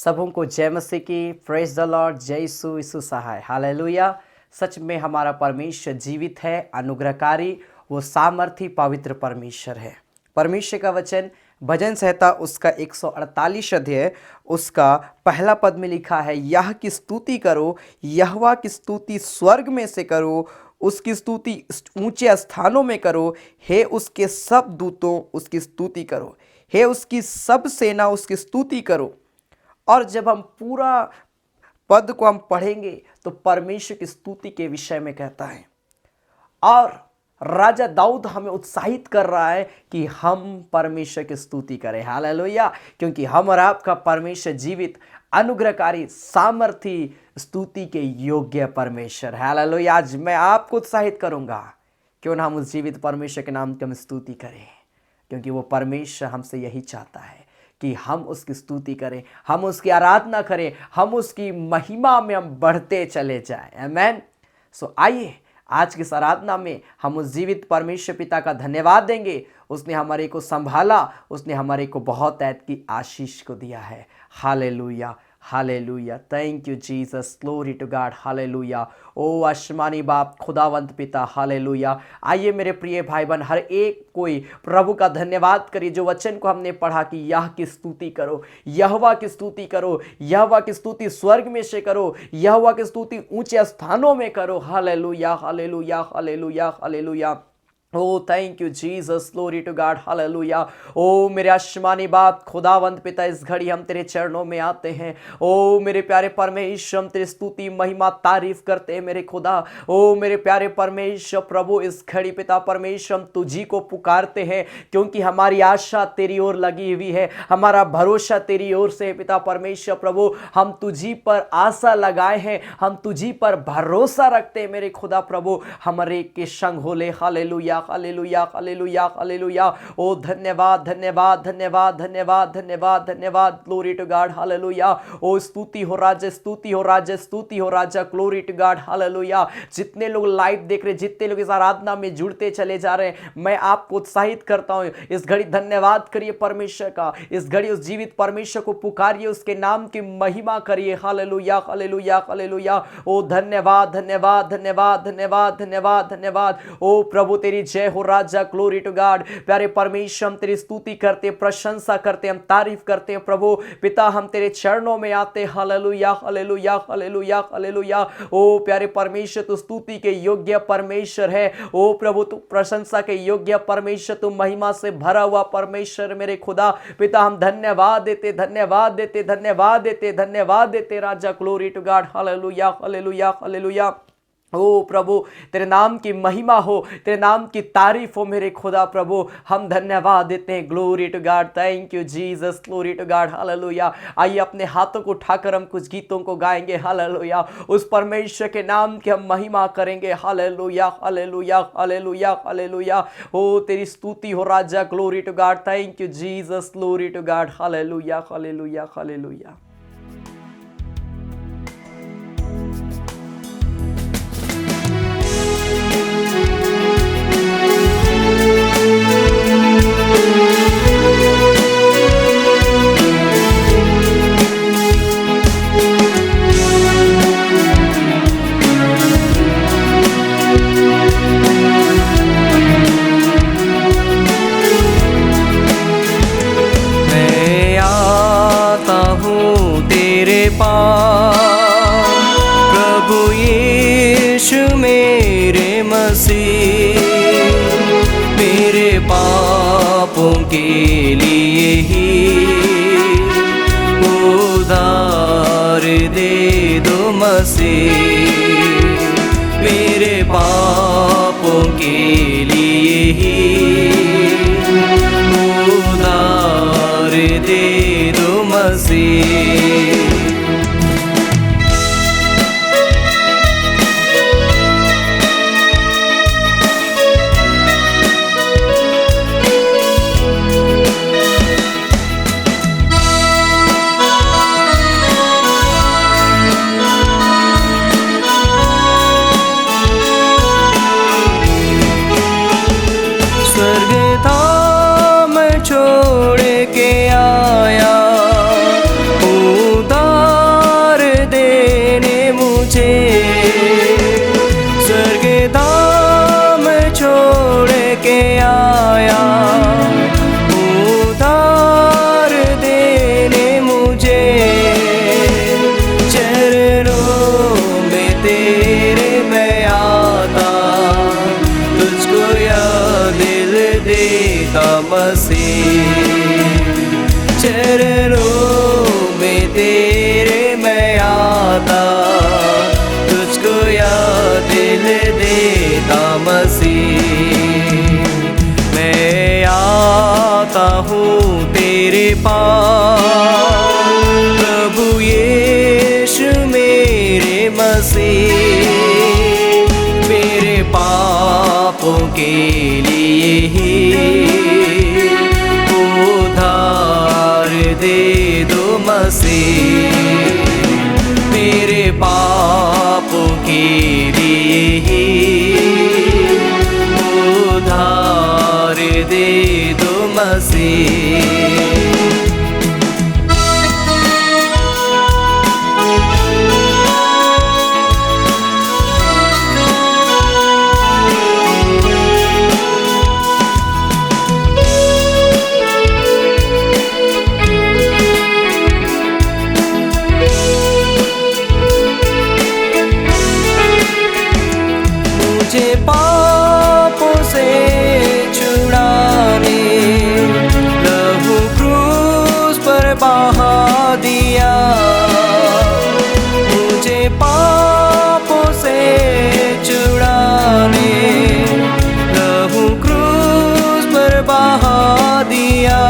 सबों को जय मसीह की। Praise the Lord. जय यीशु, यीशु सहाय। हालेलुया। सच में हमारा परमेश्वर जीवित है, अनुग्रहकारी, वो सामर्थी पवित्र परमेश्वर है। परमेश्वर का वचन भजन संहिता उसका 148 अध्याय उसका पहला पद में लिखा है, यह की स्तुति करो, यहोवा की स्तुति स्वर्ग में से करो, उसकी स्तुति ऊंचे स्थानों में करो, हे उसके सब दूतों उसकी स्तुति करो, हे उसकी सब सेना उसकी स्तुति करो। और जब हम पूरा पद को हम पढ़ेंगे तो परमेश्वर की स्तुति के विषय में कहता है। और राजा दाऊद हमें उत्साहित कर रहा है कि हम परमेश्वर की स्तुति करें। हालेलुया। क्योंकि हम और आपका परमेश्वर जीवित, अनुग्रहकारी, सामर्थी, स्तुति के योग्य परमेश्वर। हालेलुया। आज मैं आपको उत्साहित करूंगा, क्यों ना हम उस जीवित परमेश्वर के नाम की हम स्तुति करें, क्योंकि वो परमेश्वर हमसे यही चाहता है कि हम उसकी स्तुति करें, हम उसकी आराधना करें, हम उसकी महिमा में हम बढ़ते चले जाएं। आमेन। सो आइए आज की इस आराधना में हम उस जीवित परमेश्वर पिता का धन्यवाद देंगे। उसने हमारे को संभाला, उसने हमारे को बहुत ऐत की आशीष को दिया है। Hallelujah, hallelujah. Thank you Jesus, glory to God. Hallelujah. ओ आसमानी बाप, खुदावंत पिता, हालेलुया। आइए मेरे प्रिय भाई बहन, हर एक कोई प्रभु का धन्यवाद करिए। जो वचन को हमने पढ़ा कि यह की स्तुति करो, यहोवा की स्तुति करो, यहोवा की स्तुति स्वर्ग में से करो, यहोवा की स्तुति ऊंचे स्थानों में करो। हालेलुया, हालेलुया, हालेलुया, हालेलुया। ओ thank you Jesus, glory to God. Hallelujah. ओ मेरे आसमानी बाप, खुदावंत पिता, इस घड़ी हम तेरे चरणों में आते हैं। ओ मेरे प्यारे परमेश्वर, हम तेरी स्तुति, महिमा, तारीफ करते हैं मेरे खुदा। ओ मेरे प्यारे परमेश्वर प्रभु, इस घड़ी पिता परमेश्वर हम तुझी को पुकारते हैं, क्योंकि हमारी आशा तेरी ओर लगी हुई है, हमारा भरोसा तेरी ओर से है पिता परमेश्वर प्रभु। हम तुझी पर आशा लगाए हैं, हम तुझी पर भरोसा रखते हैं मेरे खुदा प्रभु। हमारे के संग होले। हालेलुया, हालेलुया, हालेलुया, हालेलुया। ओ धन्यवाद, धन्यवाद, धन्यवाद, धन्यवाद, धन्यवाद, धन्यवाद। Glory to God. हालेलुया। ओ स्तुति हो राजा, स्तुति हो राजा, स्तुति हो राजा। Glory to God. हालेलुया। जितने लोग लाइव देख रहे, जितने लोग इस आराधना में जुड़ते चले जा रहे हैं, मैं आपको उत्साहित करता हूं, इस घड़ी धन्यवाद करिए परमेश्वर का। इस घड़ी उस जीवित परमेश्वर को पुकारिए, उसके नाम की महिमा करिए। हालेलुया, हालेलुया, हालेलुया। ओ धन्यवाद, धन्यवाद, धन्यवाद, धन्यवाद, धन्यवाद, धन्यवाद। ओ प्रभु तेरी जय हो राजा। Glory to God. प्यारे परमेश्वर, हम तेरी स्तुति करते, प्रशंसा करते, हम तारीफ करते हैं प्रभु पिता। हम तेरे चरणों में आते। हालेलुया, हालेलुया, हालेलुया, हालेलुया। ओ प्यारे परमेश्वर, तू स्तुति के योग्य परमेश्वर है। ओ प्रभु, तू प्रशंसा के योग्य परमेश्वर, तू महिमा से भरा हुआ परमेश्वर मेरे खुदा पिता। हम धन्यवाद देते, धन्यवाद देते, धन्यवाद देते, धन्यवाद देते राजा। Glory to God. हालेलुया, हालेलुया, हालेलुया। ओ प्रभु, तेरे नाम की महिमा हो, तेरे नाम की तारीफ हो मेरे खुदा प्रभु। हम धन्यवाद देते हैं। Glory to God. Thank you Jesus, glory to God. Hallelujah. आइए अपने हाथों को उठाकर हम कुछ गीतों को गाएंगे। हालेलुया। उस परमेश्वर के नाम की हम महिमा करेंगे। हालेलुया, हालेलुया, हालेलुया, हालेलुया। ओ तेरी स्तुति हो राजा। Glory to God. Thank you Jesus, glory to God. हालेलुया, हालेलुया, हालेलुया। प्रभु यीशु मेरे मसीह, मेरे पापों के लिए ही उधार दे दो मसीह, मेरे पापों के लिए ही उधार दे दो मसीह। छोड़ के आया, उदार मसीह। चरणों में तेरे मैं आता, तुझको याद दिल देता मसीह। मैं आता हूँ तेरे पास प्रभु यीशु मेरे मसीह। मेरे पापों के लिए ही उधार दे दो मसीह। मेरे पापों के लिए ही उधार दे दो मसीह। मुझे पापों से छुड़ाने लहू क्रूस पर बहा दिया। मुझे पापों से छुड़ाने लहू क्रूस पर बहा दिया।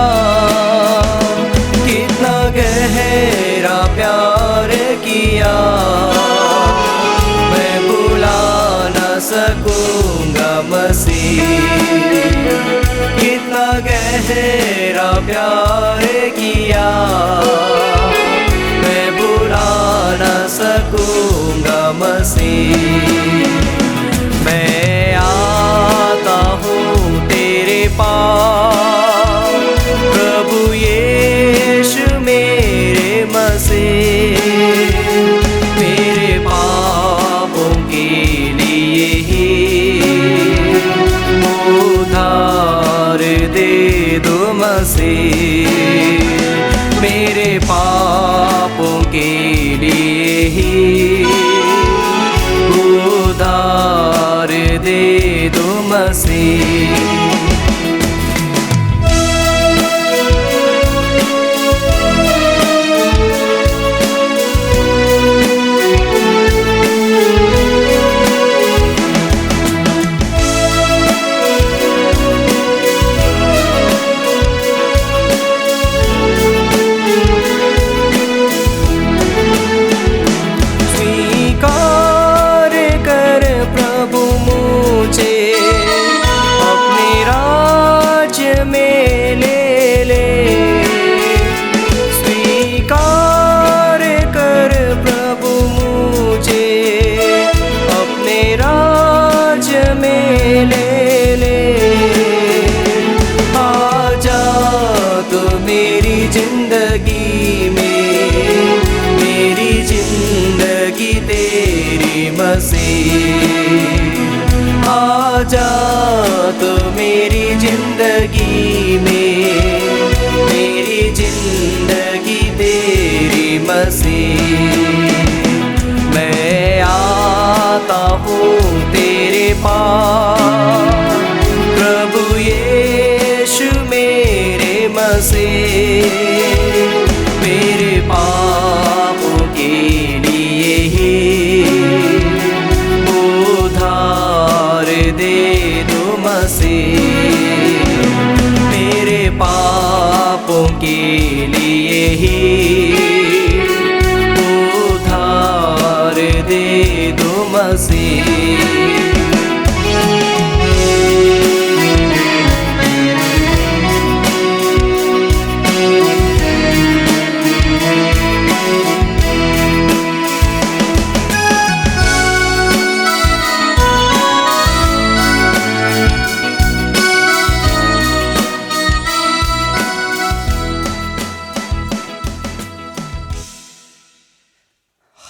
कितना गहरा प्यार किया, मैं भुला न सकूंगा मसीह। कितना गहरा प्यार किया, मैं भुला न सकूंगा मसीह। मैं आता हूँ तेरे पास प्रभु यीशु मेरे मसीह। मेरे पापों के लिए ही उधार दे दो मसीह। मेरे पापों के लिए ही उधार दे दो मसीह। स्वीकार कर प्रभु मुझे अपने राज्य में ले ले। स्वीकार कर प्रभु मुझे अपने राज्य में ले ले। आजा तो मेरी जिंदगी में, मेरी जिंदगी तेरी मसीह। आजा तो मेरी जिंदगी में, मेरी जिंदगी तेरी मसीह। मैं आता हूँ तेरे पास प्रभु यीशु मेरे मसीह। मेरे पापों के लिए ही उधार दे दो मसीह। मेरे पापों के लिए ही उधार दे दो मसीह।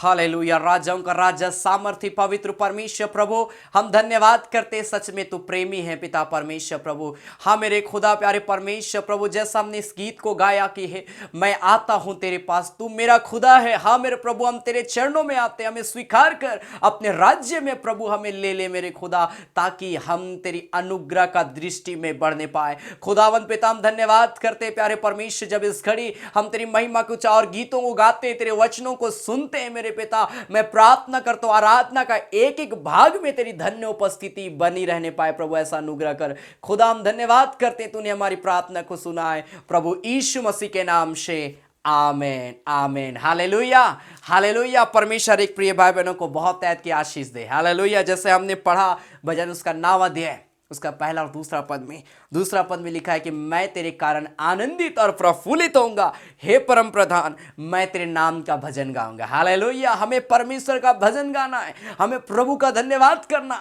हालेलुया। राजाओं का राजा, सामर्थी पवित्र परमेश्वर प्रभु, हम धन्यवाद करते, सच में तू प्रेमी है पिता परमेश्वर प्रभु। हाँ मेरे खुदा प्यारे परमेश्वर प्रभु, जैसा हमने इस गीत को गाया कि है मैं आता हूं तेरे पास, तू मेरा खुदा है। हाँ मेरे प्रभु, हम तेरे चरणों में आते, हमें स्वीकार कर अपने राज्य में प्रभु, हमें ले ले मेरे खुदा, ताकि हम तेरी अनुग्रह का दृष्टि में बढ़ने पाए। खुदावंत पिता, हम धन्यवाद करते प्यारे परमेश्वर, जब इस घड़ी हम तेरी महिमा कुछ और गीतों को गाते, तेरे वचनों को सुनते हैं मेरे पिता, मैं प्रार्थना करता हूं आराधना का एक एक भाग में तेरी धन्य उपस्थिति बनी रहने पाए प्रभु, ऐसा अनुग्रह कर। खुदा हम धन्यवाद करते हैं, तूने हमारी प्रार्थना को सुना है प्रभु यीशु मसीह के नाम से, आमेन आमेन। Hallelujah hallelujah. परमेश्वर एक प्रिय भाई बहनों को बहुत तैत की आशीष दे। हालेलुया। जैसे हमने पढ़ा भजन उसका 9वां अध्याय, उसका पहला और दूसरा पद में लिखा है कि मैं तेरे कारण आनंदित और प्रफुल्लित होऊंगा, हे परम प्रधान, मैं तेरे नाम का भजन गाऊंगा। हालेलुया। हमें परमेश्वर का भजन गाना है, हमें प्रभु का धन्यवाद करना,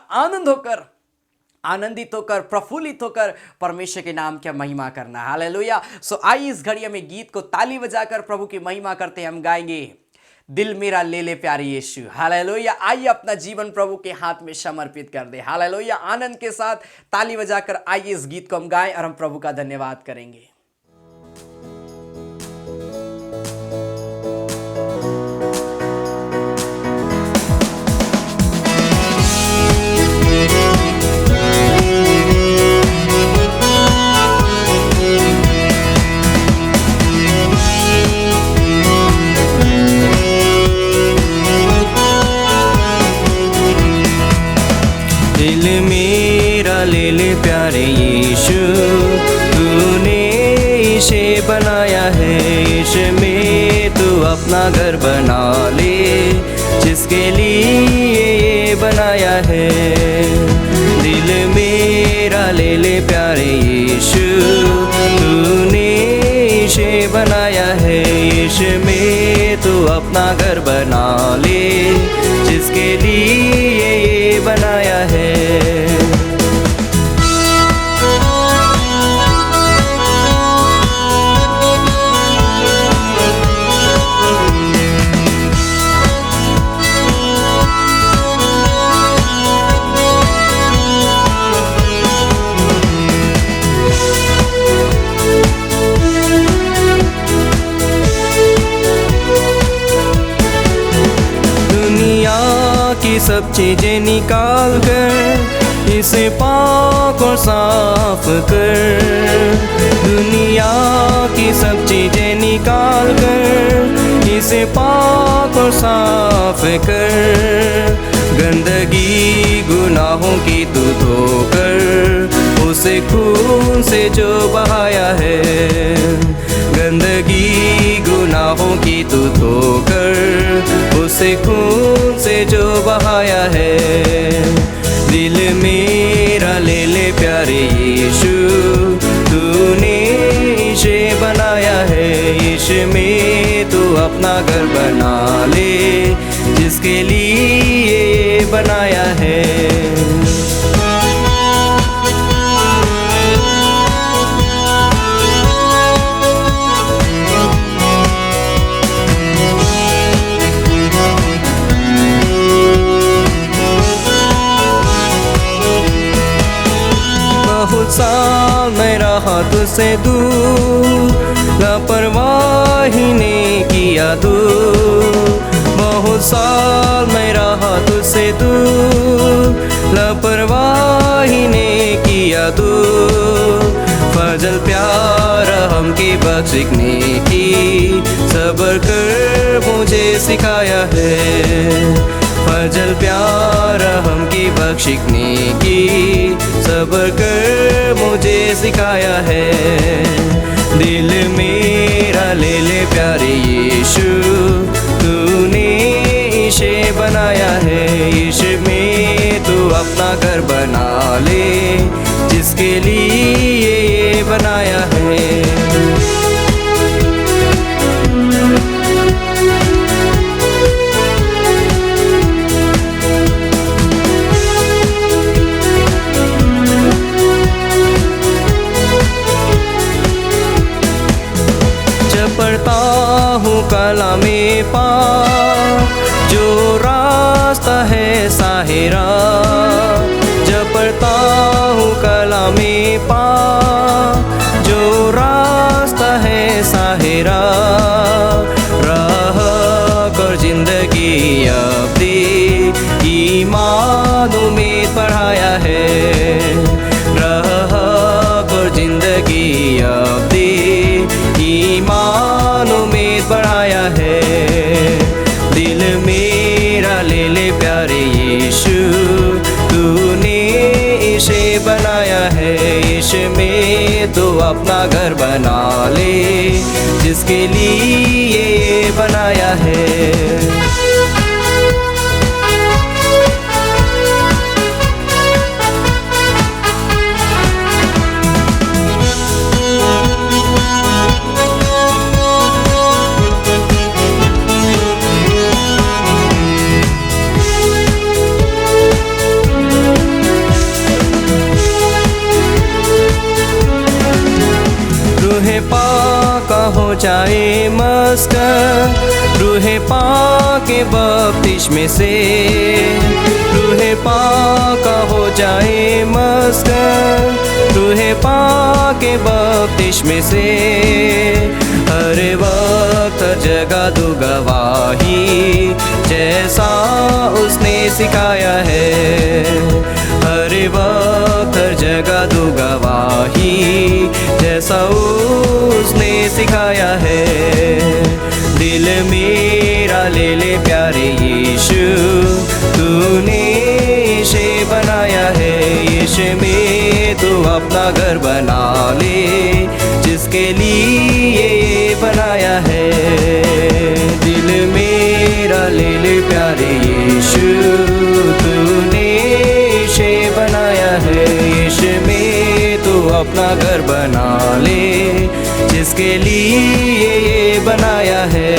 आनंदित होकर प्रफुल्लित होकर परमेश्वर के नाम की महिमा करना। हालेलुया। सो आइए इस घड़ी में गीत को ताली बजाकर प्रभु की महिमा करते हैं। हम गाएंगे दिल मेरा ले ले प्यारे यीशु। हालेलुया। आइए अपना जीवन प्रभु के हाथ में समर्पित कर दे। हालेलुया। आनंद के साथ ताली बजाकर आइए इस गीत को हम गाएं और हम प्रभु का धन्यवाद करेंगे। दिल मेरा ले ले प्यारे यीशु, तूने इसे बनाया है, इसमें तू अपना घर बना ले, जिसके लिए ये बनाया है। दिल मेरा ले ले प्यारे यीशु, तूने इसे बनाया है, इसमें तू अपना घर बना ले, जिसके लिए ये बनाया है। सब चीजें निकाल कर इसे पाक और साफ कर, दुनिया की सब चीजें निकाल कर इसे पाक और साफ कर, गंदगी गुनाहों की तू धोकर उसे खून से जो बहाया है, गंदगी गुनाहों की तू धोकर उसे खून से जो बहाया है। दिल मेरा ले ले प्यारे यीशु, तूने इसे बनाया है, इसमें तू अपना घर बना ले, जिसके लिए ये बनाया है। बहुत साल मैं रहा तुझसे दूर, लापरवाही ने किया दूर, बहुत साल मैं रहा तुझसे दूर, लापरवाही ने किया दूर, फजल प्यार हमकी बख्शिश की, सब्र कर मुझे सिखाया है, फजल प्यार हमकी बख्शिश की, सब्र कर मुझे सिखाया है। दिल मेरा ले ले प्यारे यीशु, तूने इसे बनाया है, इसमें तू अपना घर बना ले, जिसके लिए ये बनाया है। पढ़ता हूँ कलामे पाक, जो मेरा, जब पढ़ता हूँ कलामे पाक, जो रास्ता है साहिरा, राह और जिंदगी अब्दी ईमान उम्मीद पढ़ाया है, राह और जिंदगी अब्दी ईमान उम्मीद बढ़ाया है। दिल मेरा ले ले प्यारे यीशु, तूने इसे बनाया है, इसे में तो अपना घर बना ले, जिसके लिए बनाया है। रूहे पाका हो जाए मस्कन, रूहे पाके बपतिस्मे से, रूहे पाका हो जाए मस्कन, रूहे पाके बपतिस्मे से, हर वक्त जगह दो गवाही जैसा उसने सिखाया है, हर वक्त हर जगह दो गवाही जैसा उसने सिखाया है। दिल मेरा ले ले प्यारे यीशु, तूने इसे बनाया है, इसे में तू अपना घर बना ले, जिसके लिए बनाया है। दिल मेरा ले ले प्यारे यीशु, तूने इसे बनाया है, इसे में तू अपना घर बना ले, जिसके लिए ये बनाया है।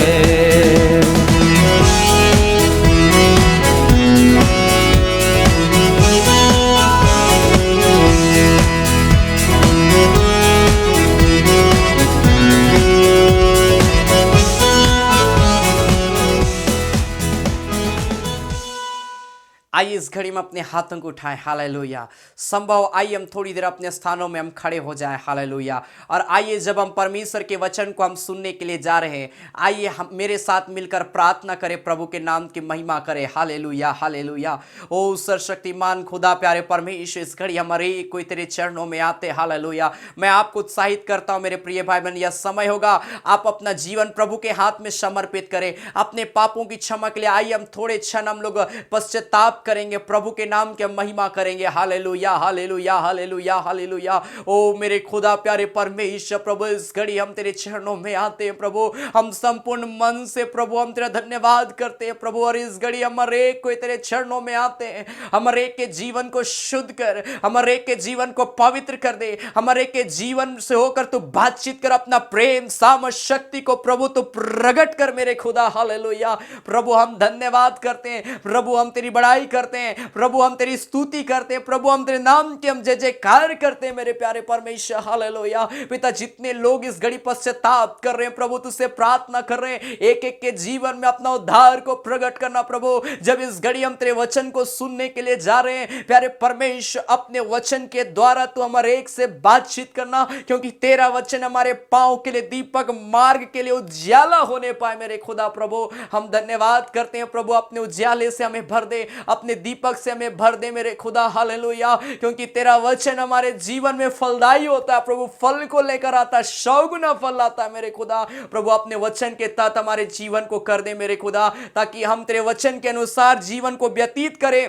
आइए इस घड़ी में अपने हाथों को उठाएं, हालेलुया। संभव आइए हम थोड़ी देर अपने स्थानों में हम खड़े हो जाएं, हालेलुया। और आइए जब हम परमेश्वर के वचन को हम सुनने के लिए जा रहे हैं, आइए हम मेरे साथ मिलकर प्रार्थना करें, प्रभु के नाम की महिमा करें, हालेलुया हालेलुया। ओ सर्वशक्तिमान खुदा प्यारे परमेश्वर, इस घड़ी हमारे कोई तेरे चरणों में आते, हालेलुया। मैं आपको उत्साहित करता हूं मेरे प्रिय भाई बहन, यह समय होगा आप अपना जीवन प्रभु के हाथ में समर्पित करें, अपने पापों की क्षमा के लिए। आइए हम थोड़े क्षण हम लोग पश्चाताप करेंगे, प्रभु के नाम की महिमा करेंगे, हालेलुया हालेलुया हालेलुया हालेलुया। ओ मेरे खुदा प्यारे परमेश्वर, प्रभु इस घड़ी हम तेरे चरणों में आते हैं प्रभु, हम संपूर्ण मन से प्रभु हम तेरा धन्यवाद करते हैं प्रभु। और इस घड़ी हमारे एक को तेरे चरणों में आते हैं, हमारे एक के जीवन को शुद्ध कर, हमारे एक के जीवन को पवित्र कर दे, हमारे एक के जीवन से होकर तू बातचीत कर, अपना प्रेम सामर्थ शक्ति को प्रभु तू प्रकट कर मेरे खुदा, हालेलुया। प्रभु हम धन्यवाद करते हैं प्रभु, हम तेरी बड़ाई करते हैं प्रभु, हम तेरी स्तुति करते हैं प्रभु, हम तेरे नाम के हम जय जयकार करते हैं मेरे प्यारे परमेश्वर, हालेलुया। पिता जितने लोग इस घड़ी पश्चाताप कर रहे हैं प्रभु, तुझसे प्रार्थना कर रहे हैं, एक एक के जीवन में अपना उद्धार को प्रकट करना प्रभु। जब इस घड़ी हम तेरे वचन को सुनने के लिए जा रहे हैं प्यारे परमेश्वर, अपने वचन के द्वारा तू हमारे एक से बातचीत करना, क्योंकि तेरा वचन हमारे पांव के लिए दीपक, मार्ग के लिए उज्याला होने पाए मेरे खुदा। प्रभु हम धन्यवाद करते हैं प्रभु, अपने उज्याले से हमें भर दे, अपने दीपक से हमें भर दे मेरे खुदा, हालेलुया। क्योंकि तेरा वचन हमारे जीवन में फलदायी होता है प्रभु, फल को लेकर आता है, 100 गुना फल आता है मेरे खुदा। प्रभु अपने वचन के तहत हमारे जीवन को कर दे मेरे खुदा, ताकि हम तेरे वचन के अनुसार जीवन को व्यतीत करें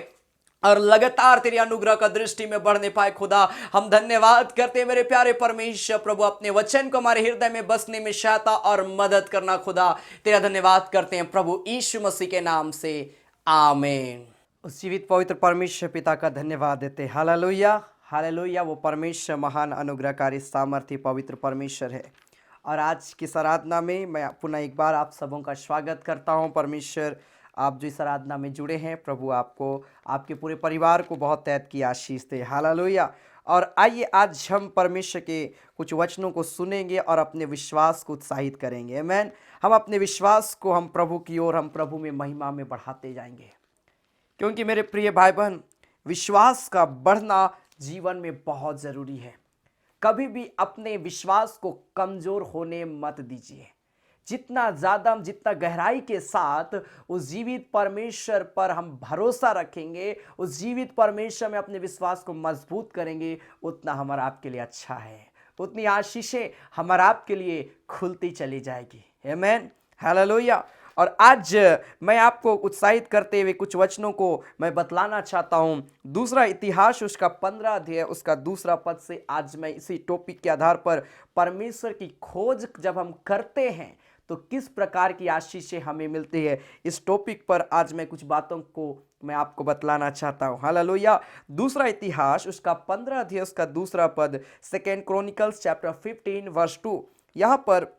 और लगातार तेरी अनुग्रह का दृष्टि में बढ़ने पाए खुदा। हम धन्यवाद करते हैं मेरे प्यारे परमेश्वर, प्रभु अपने वचन को हमारे हृदय में बसने में सहायता और मदद करना खुदा। तेरा धन्यवाद करते हैं प्रभु यीशु मसीह के नाम से, आमीन। उस जीवित पवित्र परमेश्वर पिता का धन्यवाद देते हैं, हालेलुया हालेलुया। वो परमेश्वर महान अनुग्रहकारी सामर्थी पवित्र परमेश्वर है। और आज की आराधना में मैं पुनः एक बार आप सबों का स्वागत करता हूं। परमेश्वर आप जो इस आराधना में जुड़े हैं, प्रभु आपको, आपके पूरे परिवार को बहुत तहत की आशीष दे, हालेलुया। और आइए आज हम परमेश्वर के कुछ वचनों को सुनेंगे और अपने विश्वास को उत्साहित करेंगे, आमीन। हम अपने विश्वास को हम प्रभु की ओर, हम प्रभु में महिमा में बढ़ाते जाएंगे। क्योंकि मेरे प्रिय भाई बहन, विश्वास का बढ़ना जीवन में बहुत ज़रूरी है। कभी भी अपने विश्वास को कमज़ोर होने मत दीजिए। जितना ज़्यादा हम जितना गहराई के साथ उस जीवित परमेश्वर पर हम भरोसा रखेंगे, उस जीवित परमेश्वर में अपने विश्वास को मजबूत करेंगे, उतना हमारा आपके लिए अच्छा है, उतनी आशीषें हमारा आपके लिए खुलती चली जाएगी। आमीन, हालेलुया। और आज मैं आपको उत्साहित करते हुए कुछ वचनों को मैं बतलाना चाहता हूं। दूसरा इतिहास उसका 15 अध्याय उसका दूसरा पद से आज मैं इसी टॉपिक के आधार पर परमेश्वर की खोज जब हम करते हैं तो किस प्रकार की आशीषें हमें मिलती है, इस टॉपिक पर आज मैं कुछ बातों को मैं आपको बतलाना चाहता हूं। हालेलुया। दूसरा इतिहास उसका 15 अध्याय उसका दूसरा पद, सेकेंड क्रॉनिकल्स चैप्टर 15 वर्स 2, यहां पर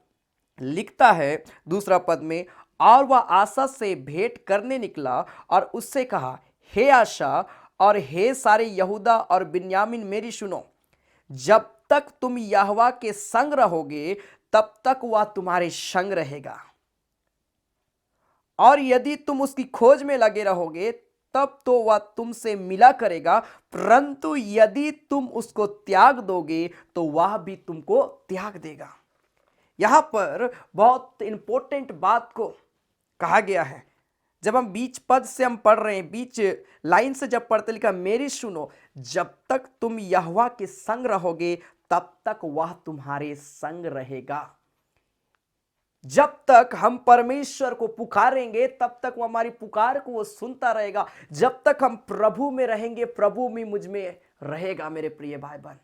लिखता है दूसरा पद में, और वह आशा से भेंट करने निकला और उससे कहा, हे आशा और हे सारे यहूदा और बिन्यामीन मेरी सुनो, जब तक तुम यहोवा के संग रहोगे तब तक वह तुम्हारे संग रहेगा, और यदि तुम उसकी खोज में लगे रहोगे तब तो वह तुमसे मिला करेगा, परंतु यदि तुम उसको त्याग दोगे तो वह भी तुमको त्याग देगा। यहां पर बहुत इंपॉर्टेंट बात को कहा गया है। जब हम बीच पद से हम पढ़ रहे हैं, बीच लाइन से जब पढ़ते लिखा, मेरी सुनो, जब तक तुम यहोवा के संग रहोगे तब तक वह तुम्हारे संग रहेगा। जब तक हम परमेश्वर को पुकारेंगे तब तक वो हमारी पुकार को वो सुनता रहेगा। जब तक हम प्रभु में रहेंगे, प्रभु भी मुझ में रहेगा। मेरे प्रिय भाई बहन,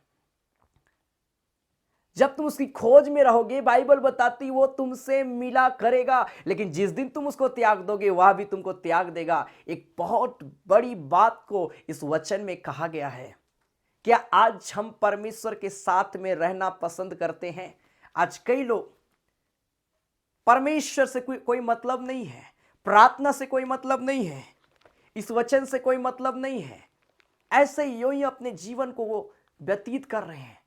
जब तुम उसकी खोज में रहोगे, बाइबल बताती वो तुमसे मिला करेगा, लेकिन जिस दिन तुम उसको त्याग दोगे वह भी तुमको त्याग देगा। एक बहुत बड़ी बात को इस वचन में कहा गया है। क्या आज हम परमेश्वर के साथ में रहना पसंद करते हैं? आज कई लोग परमेश्वर से कोई मतलब नहीं है, प्रार्थना से कोई मतलब नहीं है, इस वचन से कोई मतलब नहीं है, ऐसे यूं ही अपने जीवन को वो व्यतीत कर रहे हैं।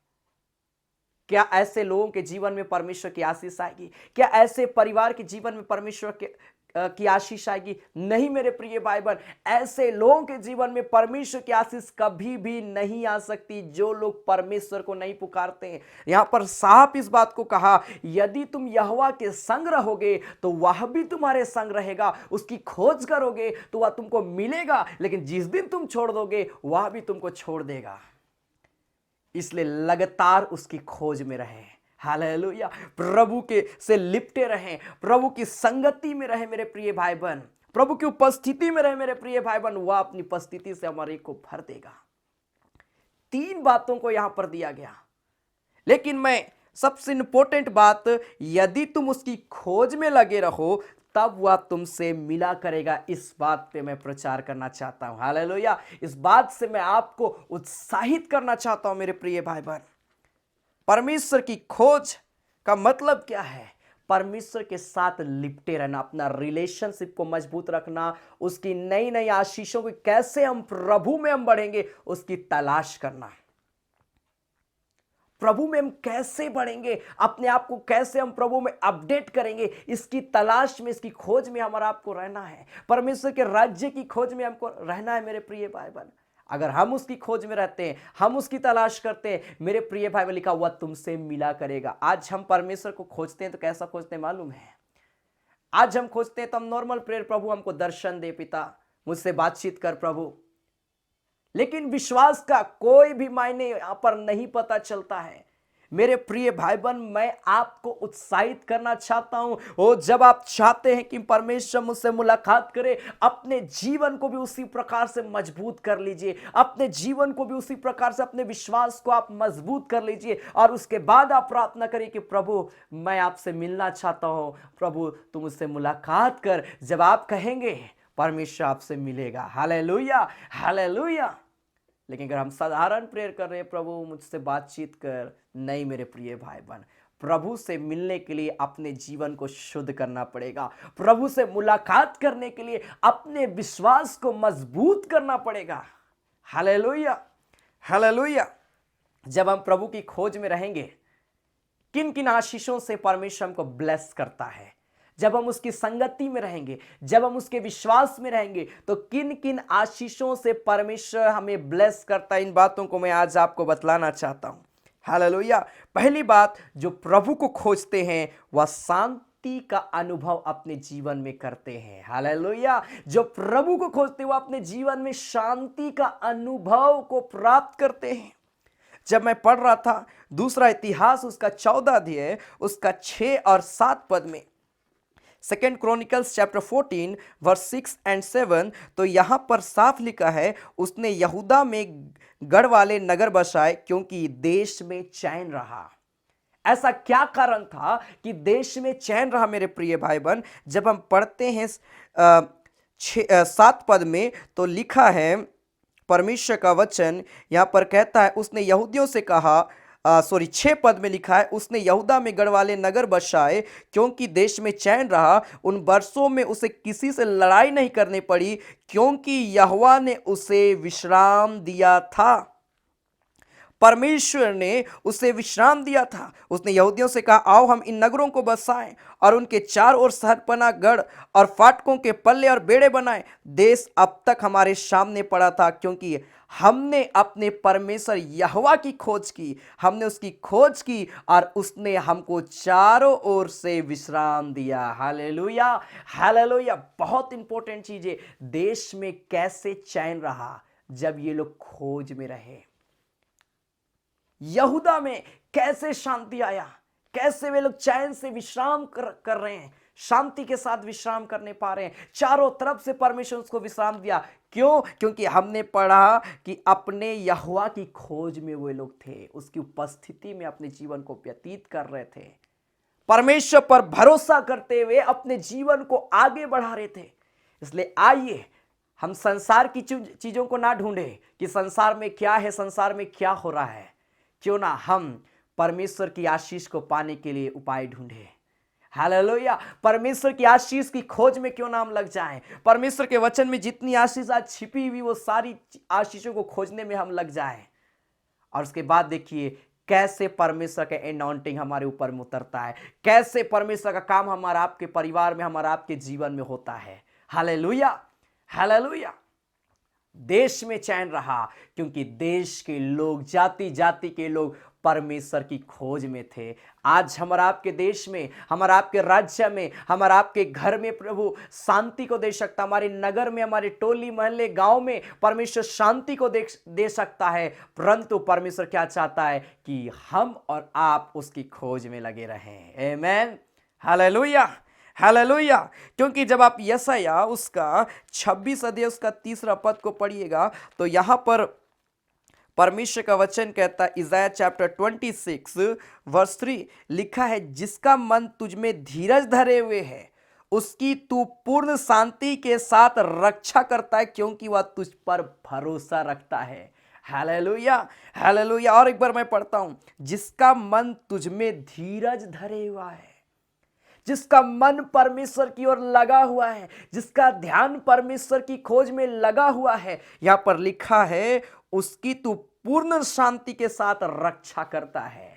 क्या ऐसे लोगों के जीवन में परमेश्वर की आशीष आएगी? क्या ऐसे परिवार के जीवन में परमेश्वर की आशीष आएगी? नहीं मेरे प्रिय भाई बहन, ऐसे लोगों के जीवन में परमेश्वर की आशीष कभी भी नहीं आ सकती जो लोग परमेश्वर को नहीं पुकारते हैं। यहां पर साफ इस बात को कहा, यदि तुम यहोवा के संग रहोगे तो वह भी तुम्हारे संग रहेगा, उसकी खोज करोगे तो वह तुमको मिलेगा, लेकिन जिस दिन तुम छोड़ दोगे वह भी तुमको छोड़ देगा। इसलिए लगातार उसकी खोज में रहें। हालेलुया। प्रभु के से लिपटे रहें, प्रभु की संगति में रहें मेरे प्रिय भाई बहन, प्रभु की उपस्थिति में रहें मेरे प्रिय भाई बहन। वह अपनी उपस्थिति से हमारे को भर देगा। 3 बातों को यहां पर दिया गया, लेकिन मैं सबसे इंपॉर्टेंट बात, यदि तुम उसकी खोज में लगे रहो तब वह तुमसे मिला करेगा, इस बात पे मैं प्रचार करना चाहता हूं। हालेलुया। इस बात से मैं आपको उत्साहित करना चाहता हूं मेरे प्रिय भाई बहन। परमेश्वर की खोज का मतलब क्या है? परमेश्वर के साथ लिपटे रहना, अपना रिलेशनशिप को मजबूत रखना, उसकी नई नई आशीषों को कैसे हम प्रभु में हम बढ़ेंगे उसकी तलाश करना। प्रभु में हम कैसे बढ़ेंगे, अपने आप को कैसे हम प्रभु में अपडेट करेंगे, इसकी तलाश में, इसकी खोज में हमारा आपको रहना है। परमेश्वर के राज्य की खोज में हमको रहना है मेरे प्रिय भाई बहन। अगर हम उसकी खोज में रहते हैं, हम उसकी तलाश करते हैं, मेरे प्रिय भाई बहन, लिखा हुआ तुमसे मिला करेगा। आज हम परमेश्वर को खोजते हैं तो कैसा खोजते हैं मालूम है? आज हम खोजते हैं तो हम नॉर्मल प्रेयर, प्रभु हमको दर्शन दे, पिता मुझसे बातचीत कर प्रभु, लेकिन विश्वास का कोई भी मायने यहां पर नहीं पता चलता है। मेरे प्रिय भाई बहन, मैं आपको उत्साहित करना चाहता हूं, ओ जब आप चाहते हैं कि परमेश्वर मुझसे मुलाकात करे, अपने जीवन को भी उसी प्रकार से मजबूत कर लीजिए, अपने जीवन को भी उसी प्रकार से, अपने विश्वास को आप मजबूत कर लीजिए, और उसके बाद आप प्रार्थना करिए कि प्रभु मैं आपसे मिलना चाहता हूं, प्रभु तुम मुझसे मुलाकात कर। जब आप कहेंगे परमेश्वर आपसे मिलेगा। Hallelujah, hallelujah. लेकिन अगर हम साधारण प्रेयर कर रहे हैं, प्रभु मुझसे बातचीत कर, नहीं मेरे प्रिय भाई बहन, प्रभु से मिलने के लिए अपने जीवन को शुद्ध करना पड़ेगा। प्रभु से मुलाकात करने के लिए अपने विश्वास को मजबूत करना पड़ेगा। Hallelujah, hallelujah. जब हम प्रभु की खोज में रहेंगे, किन किन आशीषों से परमेश्वर हमको ब्लेस करता है। जब हम उसकी संगति में रहेंगे, जब हम उसके विश्वास में रहेंगे, तो किन किन आशीषों से परमेश्वर हमें ब्लेस करता है, इन बातों को मैं आज आपको बतलाना चाहता हूं। हालेलुया। पहली बात, जो प्रभु को खोजते हैं वह शांति का अनुभव अपने जीवन में करते हैं। हालेलुया। जो प्रभु को खोजते हैं वह अपने जीवन में शांति का अनुभव को प्राप्त करते हैं। जब मैं पढ़ रहा था दूसरा इतिहास उसका 14 अध्याय उसका 6 और 7 पद में, 2 Chronicles chapter 14 verse 6 and 7, तो यहां पर साफ लिखा है, उसने यहूदा में गढ़ वाले नगर बसाए क्योंकि देश में चैन रहा। ऐसा क्या कारण था कि देश में चैन रहा मेरे प्रिय भाई बहन? जब हम पढ़ते हैं 7 पद में, तो लिखा है परमेश्वर का वचन यहां पर कहता है, उसने यहूदियों से कहा, 6 पद में लिखा है, उसने यहूदा में गढ़ वाले नगर बसाए क्योंकि देश में चैन रहा। उन वर्षों में उसे किसी से लड़ाई नहीं करनी पड़ी क्योंकि यहोवा ने उसे विश्राम दिया था। परमेश्वर ने उसे विश्राम दिया था। उसने यहूदियों से कहा, आओ हम इन नगरों को बसाएं और उनके चारों ओर शहरपनाह गढ़ और फाटकों के पल्ले और बेड़े बनाएं। देश अब तक हमारे सामने पड़ा था क्योंकि हमने अपने परमेश्वर यहोवा की खोज की, हमने उसकी खोज की और उसने हमको चारों ओर से विश्राम दिया। Hallelujah, hallelujah. बहुत इंपॉर्टेंट चीज है, देश में कैसे चैन रहा? जब ये लोग खोज में रहे। यहूदा में कैसे शांति आया? कैसे वे लोग चैन से विश्राम कर रहे हैं, शांति के साथ विश्राम करने पा रहे हैं। चारों तरफ से परमेश्वर उसको विश्राम दिया। क्यों? क्योंकि हमने पढ़ा कि अपने यहोवा की खोज में वे लोग थे, उसकी उपस्थिति में अपने जीवन को व्यतीत कर रहे थे, परमेश्वर पर भरोसा करते हुए अपने जीवन को आगे बढ़ा रहे थे। इसलिए आइए हम संसार की चीजों को ना ढूंढे कि संसार में क्या है, संसार में क्या हो रहा है। क्यों ना हम परमेश्वर की आशीष को पाने के लिए उपाय ढूंढे। हालेलुया। परमेश्वर की आशीष की खोज में क्यों ना हम लग जाएं। परमेश्वर के वचन में जितनी आशीष आज छिपी हुई, वो सारी आशीषों को खोजने में हम लग जाएं। और उसके बाद देखिए कैसे परमेश्वर का एनॉइंटिंग हमारे ऊपर में उतरता है, कैसे परमेश्वर का काम हमारा आपके परिवार में, हमारा आपके जीवन में होता है। Hallelujah, hallelujah. देश में चैन रहा क्योंकि देश के लोग, जाति जाति के लोग परमेश्वर की खोज में थे। आज हमारा आपके देश में, हमारा आपके राज्य में, हमारा आपके घर में प्रभु शांति को दे सकता, हमारे नगर में, हमारे टोली मोहल्ले गांव में परमेश्वर शांति को दे सकता है। परंतु परमेश्वर क्या चाहता है कि हम और आप उसकी खोज में लगे रहें। आमीन, हालेलुया, हालेलुया। क्योंकि जब आप यशायाह उसका 26 अध्याय उसका 3 पद को पढ़िएगा, तो यहां पर परमेश्वर का वचन कहता है, इज़ाया चैप्टर 26 वर्स 3 लिखा है, जिसका मन तुझ में धीरज धरे हुए है उसकी तू पूर्ण शांति के साथ रक्षा करता है क्योंकि वह तुझ पर भरोसा रखता है। Hallelujah, hallelujah. और एक बार मैं पढ़ता हूं, जिसका मन तुझ में धीरज धरे हुआ है, जिसका मन परमेश्वर की ओर लगा हुआ है, जिसका ध्यान परमेश्वर की खोज में लगा हुआ है, यहां पर लिखा है उसकी तू पूर्ण शांति के साथ रक्षा करता है।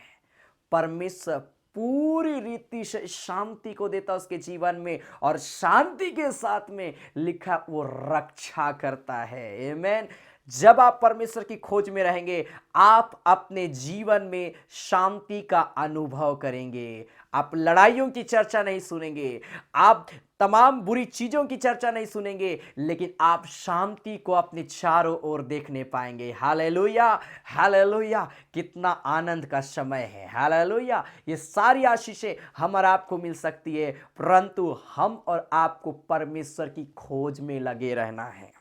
परमेश्वर पूरी रीति से शांति को देता उसके जीवन में, और शांति के साथ में लिखा वो रक्षा करता है। आमीन। जब आप परमेश्वर की खोज में रहेंगे, आप अपने जीवन में शांति का अनुभव करेंगे। आप लड़ाइयों की चर्चा नहीं सुनेंगे, आप तमाम बुरी चीजों की चर्चा नहीं सुनेंगे, लेकिन आप शांति को अपने चारों ओर देखने पाएंगे। Hallelujah, hallelujah. कितना आनंद का समय है। हालेलुया। ये सारी आशीषें हम और आपको मिल सकती है, परंतु हम और आपको परमेश्वर की खोज में लगे रहना है।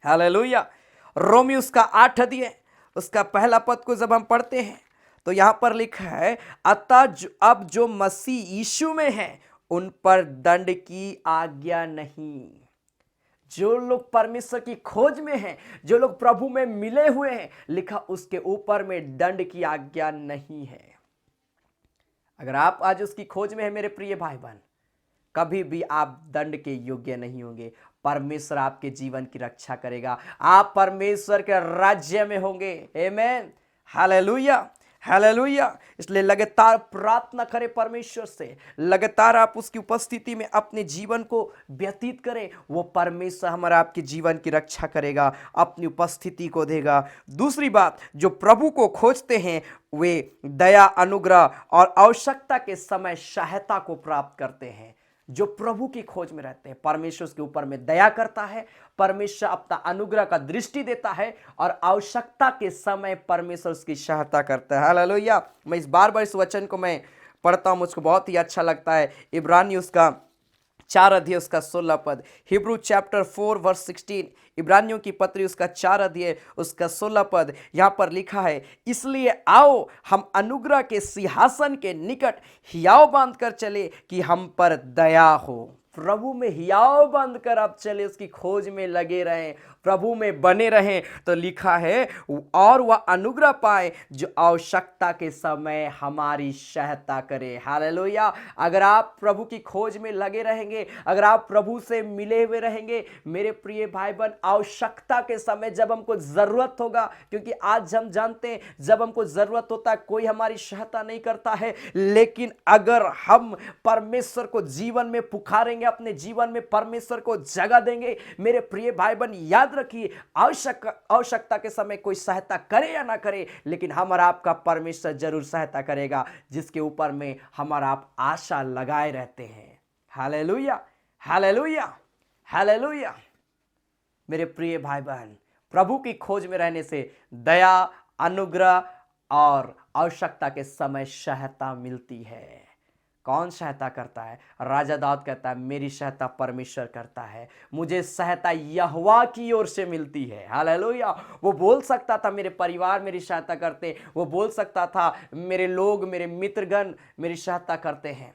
हालेलुया। रोमी उसका 8 अध्याय उसका 1 पद को जब हम पढ़ते हैं, तो यहां पर लिखा है, अतः अब जो मसीह यीशु में है उन पर दंड की आज्ञा नहीं। जो लोग परमेश्वर की खोज में हैं, जो लोग प्रभु में मिले हुए हैं, लिखा उसके ऊपर में दंड की आज्ञा नहीं है। अगर आप आज उसकी खोज में हैं मेरे प्रिय भाई बहन, कभी भी आप दंड के योग्य नहीं होंगे। परमेश्वर आपके जीवन की रक्षा करेगा, आप परमेश्वर के राज्य में होंगे। आमीन, हालेलुया, हालेलुया। इसलिए लगातार प्रार्थना करें परमेश्वर से, लगातार आप उसकी उपस्थिति में अपने जीवन को व्यतीत करें। वो परमेश्वर हमारा आपके जीवन की रक्षा करेगा, अपनी उपस्थिति को देगा। दूसरी बात, जो प्रभु को खोजते हैं वे दया, अनुग्रह और आवश्यकता के समय सहायता को प्राप्त करते हैं। जो प्रभु की खोज में रहते हैं, परमेश्वर उसके ऊपर में दया करता है, परमेश्वर अपना अनुग्रह का दृष्टि देता है और आवश्यकता के समय परमेश्वर उसकी सहायता करता है। हालेलुया। मैं इस बार इस वचन को मैं पढ़ता हूं, मुझको बहुत ही अच्छा लगता है। इब्रानी उसका 4 अध्याय उसका 16 पद, हिब्रू चैप्टर 4 वर्स 16, इब्रानियों की पत्री उसका 4 अध्याय उसका 16 पद, यहां पर लिखा है, इसलिए आओ हम अनुग्रह के सिंहासन के निकट हियाव बांध कर चले कि हम पर दया हो। प्रभु में हियाव बांध कर आप चले, उसकी खोज में लगे रहें, प्रभु में बने रहें, तो लिखा है और वह अनुग्रह पाए जो आवश्यकता के समय हमारी सहायता करे। हालेलुया। अगर आप प्रभु की खोज में लगे रहेंगे, अगर आप प्रभु से मिले हुए रहेंगे, मेरे प्रिय भाई बहन, आवश्यकता के समय जब हमको जरूरत होगा, क्योंकि आज हम जानते हैं जब हमको जरूरत होता है कोई हमारी सहायता नहीं करता है, लेकिन अगर हम परमेश्वर को जीवन में पुकारेंगे, अपने जीवन में परमेश्वर को जगह देंगे, मेरे प्रिय भाई बहन याद रखिए, आवश्यकता के समय कोई सहायता करे या ना करे, लेकिन हमारा आपका परमेश्वर जरूर सहायता करेगा, जिसके ऊपर में हमारा आप आशा लगाए रहते हैं। हालेलुया, हालेलुया, हालेलुया। मेरे प्रिय भाई बहन, प्रभु की खोज में रहने से दया, अनुग्रह और आवश्यकता के समय सहायता मिलती है। कौन सहायता करता है? राजा दाऊद कहता है, मेरी सहायता परमेश्वर करता है, मुझे सहायता यहोवा की ओर से मिलती है। हालेलुया। वो बोल सकता था मेरे परिवार मेरी सहायता करते, वो बोल सकता था मेरे लोग, मेरे मित्रगण मेरी सहायता करते हैं,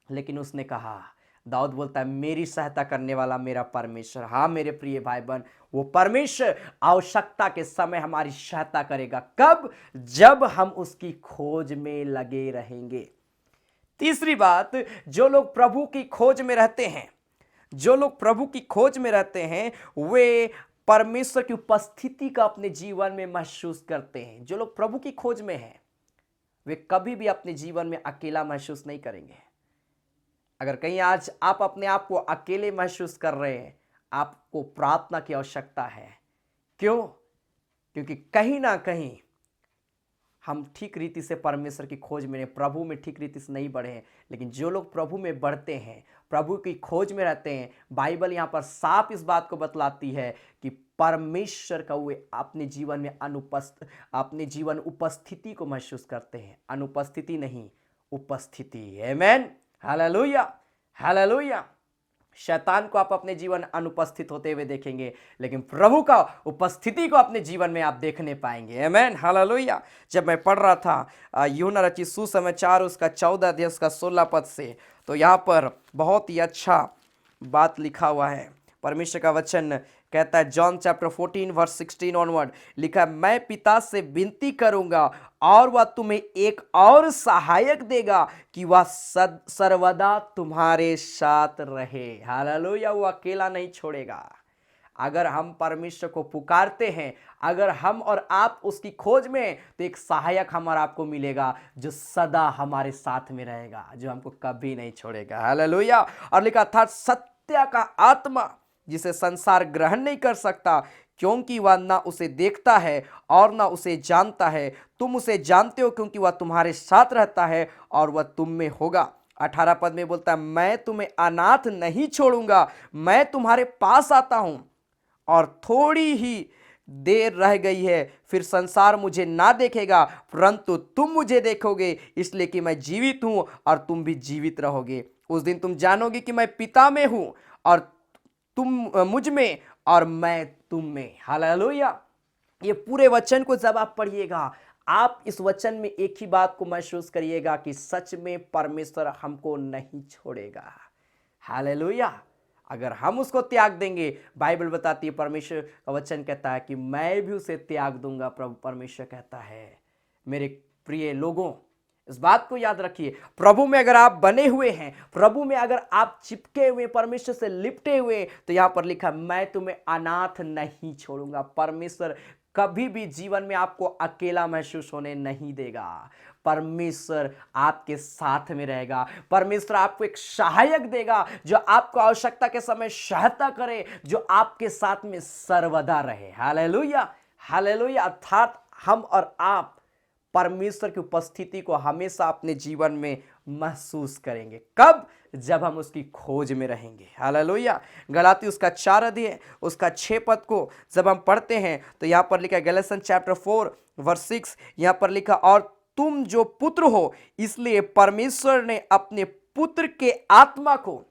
लेकिन उसने कहा, दाऊद बोलता है, मेरी सहायता करने वाला मेरा परमेश्वर। हाँ मेरे प्रिय भाई बहन, वो परमेश्वर आवश्यकता के समय हमारी सहायता करेगा। कब? जब हम उसकी खोज में लगे रहेंगे। तीसरी बात, जो लोग प्रभु की खोज में रहते हैं, जो लोग प्रभु की खोज में रहते हैं, वे परमेश्वर की उपस्थिति का अपने जीवन में महसूस करते हैं। जो लोग प्रभु की खोज में हैं, वे कभी भी अपने जीवन में अकेला महसूस नहीं करेंगे। अगर कहीं आज आप अपने आप को अकेले महसूस कर रहे हैं, आपको प्रार्थना की आवश्यकता है। क्यों? क्योंकि कहीं ना कहीं हम ठीक रीति से परमेश्वर की खोज में, प्रभु में ठीक रीति से नहीं बढ़े हैं। लेकिन जो लोग प्रभु में बढ़ते हैं, प्रभु की खोज में रहते हैं, बाइबल यहाँ पर साफ इस बात को बतलाती है कि परमेश्वर का वे अपने जीवन में अपने जीवन उपस्थिति को महसूस करते हैं। अनुपस्थिति नहीं, उपस्थिति। आमीन, हालेलुया, हालेलुया। शैतान को आप अपने जीवन अनुपस्थित होते हुए देखेंगे, लेकिन प्रभु का उपस्थिति को अपने जीवन में आप देखने पाएंगे। आमीन, हालेलुया। जब मैं पढ़ रहा था यूहन्ना रचित सुसमाचार उसका 14 अध्याय उसका 16 पद से, तो यहाँ पर बहुत ही अच्छा बात लिखा हुआ है। परमेश्वर का वचन कहता है, जॉन चैप्टर 14 वर्स 16 ऑनवर्ड लिखा है, मैं पिता से विनती करूंगा और वह तुम्हें एक और सहायक देगा कि वह सर्वदा तुम्हारे साथ रहे। हालेलुया। वो अकेला नहीं छोड़ेगा। अगर हम परमेश्वर को पुकारते हैं, अगर हम और आप उसकी खोज में हैं, तो एक सहायक हमारा आपको मिलेगा जो सदा हमारे साथ में रहेगा, जो हमको कभी नहीं छोड़ेगा। हालेलुया। और लिखा था, सत्य का आत्मा जिसे संसार ग्रहण नहीं कर सकता, क्योंकि वह ना उसे देखता है और ना उसे जानता है। तुम उसे जानते हो क्योंकि वह तुम्हारे साथ रहता है और वह तुम में होगा। 18 पद में बोलता है, मैं तुम्हें अनाथ नहीं छोड़ूंगा, मैं तुम्हारे पास आता हूं। और थोड़ी ही देर रह गई है, फिर संसार मुझे ना देखेगा, परंतु तुम मुझे देखोगे, इसलिए कि मैं जीवित हूं और तुम भी जीवित रहोगे। उस दिन तुम जानोगे कि मैं पिता में हूं और तुम मुझ में और मैं तुम में। हालेलुया। ये पूरे वचन को जब आप पढ़िएगा, आप इस वचन में एक ही बात को महसूस करिएगा कि सच में परमेश्वर हमको नहीं छोड़ेगा। हालेलुया। अगर हम उसको त्याग देंगे, बाइबल बताती है, परमेश्वर का वचन कहता है कि मैं भी उसे त्याग दूंगा। प्रभु परमेश्वर कहता है। मेरे प्रिय लोगों, इस बात को याद रखिए, प्रभु में अगर आप बने हुए हैं, प्रभु में अगर आप चिपके हुए, परमेश्वर से लिपटे हुए, तो यहां पर लिखा, मैं तुम्हें अनाथ नहीं छोड़ूंगा। परमेश्वर कभी भी जीवन में आपको अकेला महसूस होने नहीं देगा। परमेश्वर आपके साथ में रहेगा। परमेश्वर आपको एक सहायक देगा जो आपको आवश्यकता के समय सहायता करे, जो आपके साथ में सर्वदा रहे। Hallelujah, hallelujah. अर्थात हम और आप परमेश्वर की उपस्थिति को हमेशा अपने जीवन में महसूस करेंगे। कब? जब हम उसकी खोज में रहेंगे। हालेलुया। गलाती उसका 4 अध्याय उसका 6 पद को जब हम पढ़ते हैं तो यहाँ पर लिखा है, गैलेसन चैप्टर 4 वर्स 6, यहाँ पर लिखा, और तुम जो पुत्र हो इसलिए परमेश्वर ने अपने पुत्र के आत्मा को,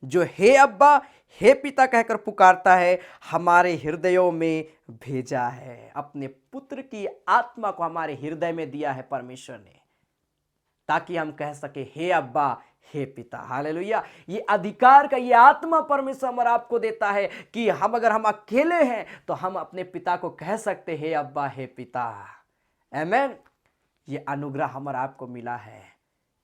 जो हे अब्बा हे पिता कहकर पुकारता है, हमारे हृदयों में भेजा है। अपने पुत्र की आत्मा को हमारे हृदय में दिया है परमेश्वर ने, ताकि हम कह सके हे अब्बा हे पिता। हालेलुया। ये अधिकार का ये आत्मा परमेश्वर हमारा आपको देता है कि अगर हम अकेले हैं तो हम अपने पिता को कह सकते हे अब्बा हे पिता। आमेन। ये अनुग्रह हमारा आपको मिला है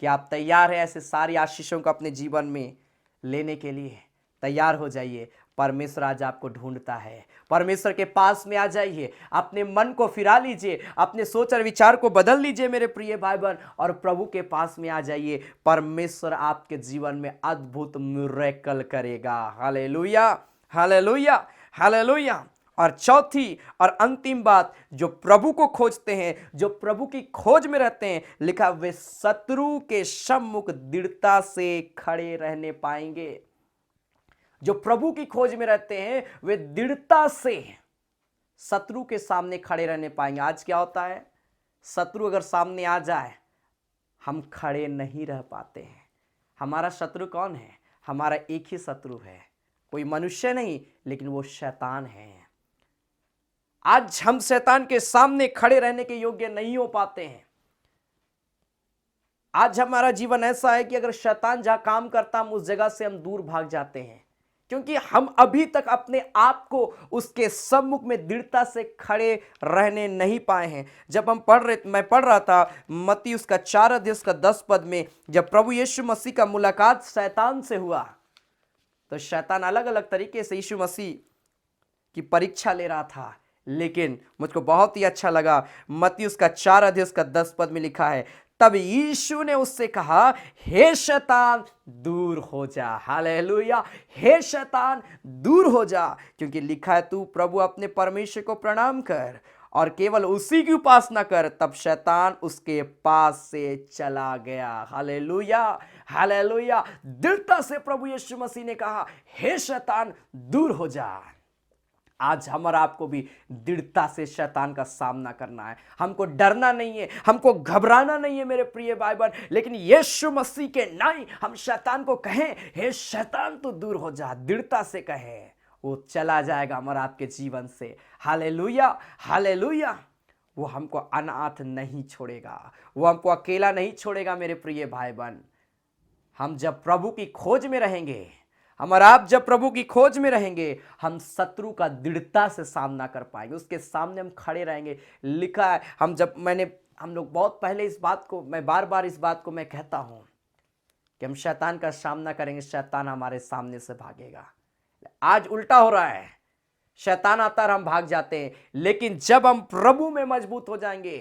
कि आप तैयार हैं ऐसे सारी आशीषों को अपने जीवन में लेने के लिए? तैयार हो जाइए। परमेश्वर आज आपको ढूंढता है। परमेश्वर के पास में आ जाइए, अपने मन को फिरा लीजिए, अपने सोच और विचार को बदल लीजिए मेरे प्रिय भाई बहन, और प्रभु के पास में आ जाइए। परमेश्वर आपके जीवन में अद्भुत मिरेकल करेगा। हालेलुया, हालेलुया, हालेलुया। और चौथी और अंतिम बात, जो प्रभु को खोजते हैं, जो प्रभु की खोज में रहते हैं, लिखा वे शत्रु के सम्मुख दृढ़ता से खड़े रहने पाएंगे। जो प्रभु की खोज में रहते हैं वे दृढ़ता से शत्रु के सामने खड़े रहने पाएंगे। आज क्या होता है, शत्रु अगर सामने आ जाए हम खड़े नहीं रह पाते हैं। हमारा शत्रु कौन है? हमारा एक ही शत्रु है, कोई मनुष्य नहीं, लेकिन वो शैतान है। आज हम शैतान के सामने खड़े रहने के योग्य नहीं हो पाते हैं। आज हमारा जीवन ऐसा है कि अगर शैतान जहां काम करता हम उस जगह से हम दूर भाग जाते हैं, क्योंकि हम अभी तक अपने आप को उसके सम्मुख में दृढ़ता से खड़े रहने नहीं पाए हैं। जब मैं पढ़ रहा था मत्ती उसका 4 अध्याय उसका 10 पद में, जब प्रभु यीशु मसीह का मुलाकात शैतान से हुआ तो शैतान अलग अलग तरीके से यीशु मसीह की परीक्षा ले रहा था, लेकिन मुझको बहुत ही अच्छा लगा। मत्ती उसका 4 अध्याय उसका 10 पद में लिखा है, तब यीशु ने उससे कहा, हे शैतान दूर हो जा। हालेलुया। हे शैतान दूर हो जा, क्योंकि लिखा है तू प्रभु अपने परमेश्वर को प्रणाम कर और केवल उसी की उपासना कर। तब शैतान उसके पास से चला गया। Hallelujah, hallelujah. दृढ़ता से प्रभु यीशु मसीह ने कहा, हे शैतान दूर हो जा। आज हमारा आपको भी दृढ़ता से शैतान का सामना करना है। हमको डरना नहीं है, हमको घबराना नहीं है मेरे प्रिय भाई बहन, लेकिन यीशु मसीह के नहीं हम शैतान को कहें, हे शैतान तू दूर हो जा। दृढ़ता से कहें, वो चला जाएगा हमारा आपके जीवन से। Hallelujah, hallelujah. वो हमको अनाथ नहीं छोड़ेगा, वो हमको अकेला नहीं छोड़ेगा मेरे प्रिय भाई बहन। हम जब प्रभु की खोज में रहेंगे, हमारा आप जब प्रभु की खोज में रहेंगे, हम शत्रु का दृढ़ता से सामना कर पाएंगे, उसके सामने हम खड़े रहेंगे। लिखा है, हम लोग बहुत पहले इस बात को, मैं बार बार इस बात को मैं कहता हूं कि हम शैतान का सामना करेंगे, शैतान हमारे सामने से भागेगा। आज उल्टा हो रहा है, शैतान आता है हम भाग जाते हैं, लेकिन जब हम प्रभु में मजबूत हो जाएंगे,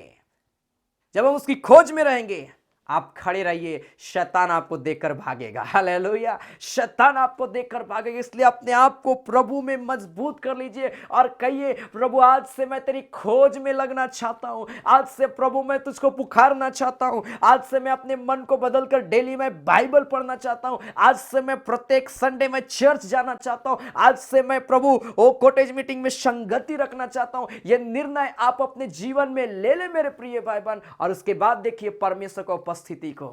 जब हम उसकी खोज में रहेंगे, आप खड़े रहिए, शैतान आपको देखकर भागेगा। हालेलुया। शैतान आपको देखकर भागेगा, इसलिए अपने आप को प्रभु में मजबूत कर लीजिए और कहिए, प्रभु आज से मैं तेरी खोज में लगना चाहता हूं। आज से प्रभु मैं तुझको पुकारना चाहता हूं। आज से मैं अपने मन को बदलकर डेली मैं बाइबल पढ़ना चाहता हूं। आज से मैं प्रत्येक संडे में चर्च जाना चाहता हूं। आज से मैं प्रभु कॉटेज मीटिंग में संगति रखना चाहता हूं। यह निर्णय आप अपने जीवन में ले ले मेरे प्रिय भाई बहन, और उसके बाद देखिए परमेश्वर को स्थिति को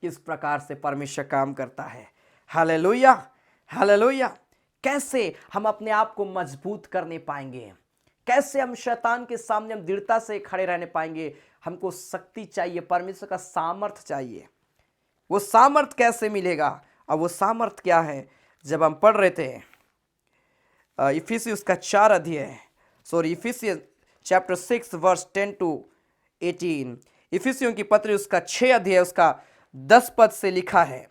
किस प्रकार से परमेश्वर काम करता है। Hallelujah, hallelujah. कैसे हम अपने आप को मजबूत करने पाएंगे, कैसे हम शैतान के सामने हम दृढ़ता से खड़े रहने पाएंगे। हमको शक्ति चाहिए, परमेश्वर का सामर्थ चाहिए। वो सामर्थ कैसे मिलेगा? और वो सामर्थ क्या है? जब हम पढ़ रहे थे इफिसियंस का 4 अध्याय, इफिसियंस चैप्टर 6 वर्स 10 to 18, इफिसियों की पत्री उसका 6 अध्याय उसका 10 पद से लिखा है,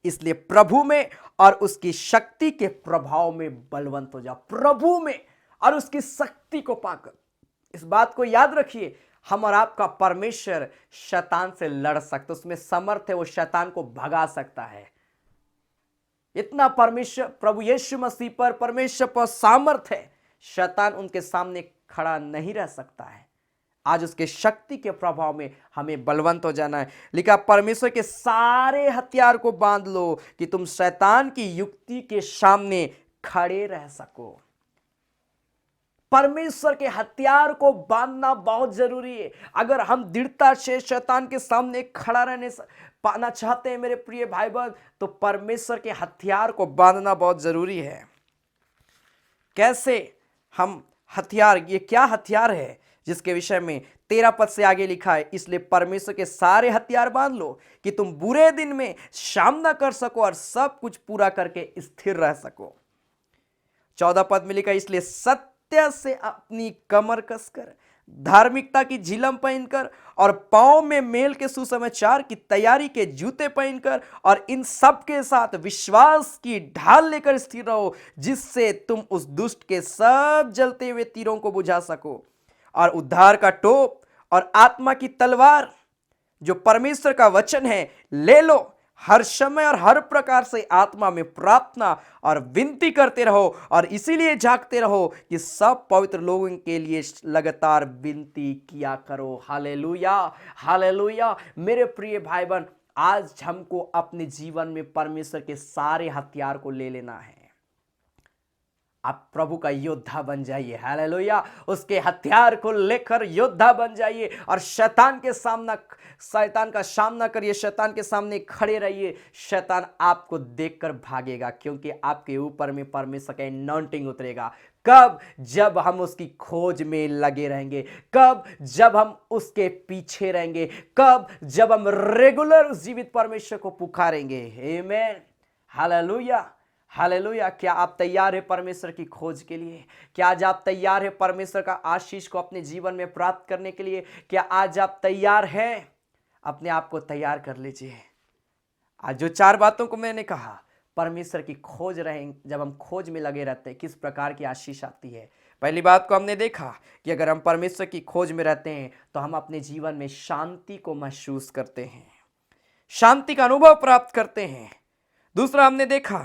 इसलिए प्रभु में और उसकी शक्ति के प्रभाव में बलवंत हो जाओ। प्रभु में और उसकी शक्ति को पाकर, इस बात को याद रखिए, हम और आपका परमेश्वर शैतान से लड़ सकते, उसमें समर्थ है, वो शैतान को भगा सकता है। इतना परमेश्वर प्रभु यीशु मसीह पर, परमेश्वर पर सामर्थ है, शैतान उनके सामने खड़ा नहीं रह सकता है। आज उसके शक्ति के प्रभाव में हमें बलवंत हो जाना है। लिखा, परमेश्वर के सारे हथियार को बांध लो कि तुम शैतान की युक्ति के सामने खड़े रह सको। परमेश्वर के हथियार को बांधना बहुत जरूरी है। अगर हम दृढ़ता से शैतान के सामने खड़ा रहने पाना चाहते हैं मेरे प्रिय भाई बहन, तो परमेश्वर के हथियार को बांधना बहुत जरूरी है। कैसे हम हथियार, ये क्या हथियार है जिसके विषय में 13 पद से आगे लिखा है, इसलिए परमेश्वर के सारे हथियार बांध लो कि तुम बुरे दिन में सामना कर सको और सब कुछ पूरा करके स्थिर रह सको। 14 पद में लिखा, इसलिए सत्य से अपनी कमर कसकर, धार्मिकता की झिलम पहनकर और पांव में मेल के सुसमाचार की तैयारी के जूते पहनकर और इन सब के साथ विश्वास की ढाल लेकर स्थिर रहो, जिससे तुम उस दुष्ट के सब जलते हुए तीरों को बुझा सको। और उद्धार का टोप और आत्मा की तलवार जो परमेश्वर का वचन है ले लो। हर समय और हर प्रकार से आत्मा में प्रार्थना और विनती करते रहो और इसीलिए जागते रहो कि सब पवित्र लोगों के लिए लगातार विनती किया करो। हालेलुया, हालेलुया। मेरे प्रिय भाई बहन, आज हमको अपने जीवन में परमेश्वर के सारे हथियार को ले लेना है। आप प्रभु का योद्धा बन जाइए। हालेलुया। उसके हथियार को लेकर योद्धा बन जाइए और शैतान का सामना करिए, शैतान के सामने खड़े रहिए। शैतान आपको देखकर भागेगा, क्योंकि आपके ऊपर में परमेश्वर का अनॉइंटिंग उतरेगा। कब? जब हम उसकी खोज में लगे रहेंगे। कब? जब हम उसके पीछे रहेंगे। कब? जब हम रेगुलर जीवित परमेश्वर को पुकारेंगे। आमीन, हालेलुया, हालेलुया। क्या आप तैयार हैं परमेश्वर की खोज के लिए? क्या आज आप तैयार हैं परमेश्वर का आशीष को अपने जीवन में प्राप्त करने के लिए? क्या आज आप तैयार हैं? अपने आप को तैयार कर लीजिए। आज जो 4 बातों को मैंने कहा, परमेश्वर की खोज रहें, जब हम खोज में लगे रहते हैं किस प्रकार की आशीष आती है। पहली बात को हमने देखा कि अगर हम परमेश्वर की खोज में रहते हैं तो हम अपने जीवन में शांति को महसूस करते हैं, शांति का अनुभव प्राप्त करते हैं। दूसरा हमने देखा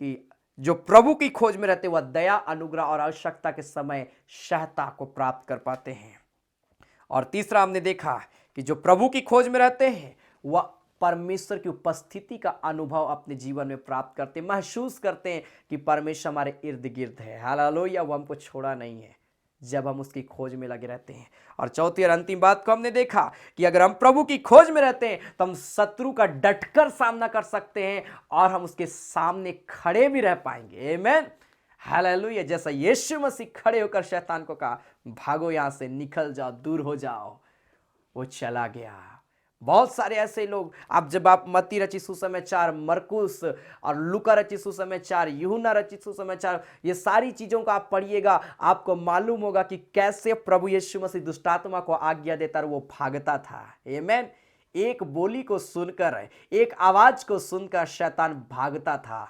कि जो प्रभु की खोज में रहते हैं वह दया, अनुग्रह और आवश्यकता के समय सहायता को प्राप्त कर पाते हैं। और तीसरा हमने देखा कि जो प्रभु की खोज में रहते हैं वह परमेश्वर की उपस्थिति का अनुभव अपने जीवन में प्राप्त करते हैं, महसूस करते हैं कि परमेश्वर हमारे इर्द गिर्द है। हालेलुया, वो हमको छोड़ा नहीं है जब हम उसकी खोज में लगे रहते हैं। और चौथी और अंतिम बात को हमने देखा कि अगर हम प्रभु की खोज में रहते हैं तो हम शत्रु का डटकर सामना कर सकते हैं और हम उसके सामने खड़े भी रह पाएंगे। आमीन, हालेलुया। जैसा यीशु मसीह खड़े होकर शैतान को कहा, भागो यहां से, निकल जाओ, दूर हो जाओ, वो चला गया। बहुत सारे ऐसे लोग, जब आप मत्ती रचित सुसमाचार, मरकुस और लूका रचित सुसमाचार, यूहन्ना रचित सुसमाचार, ये सारी चीजों का आप पढ़िएगा, आपको मालूम होगा कि कैसे प्रभु यीशु मसीह दुष्टात्मा को आज्ञा देता और वो भागता था। आमीन। एक बोली को सुनकर, एक आवाज को सुनकर शैतान भागता था।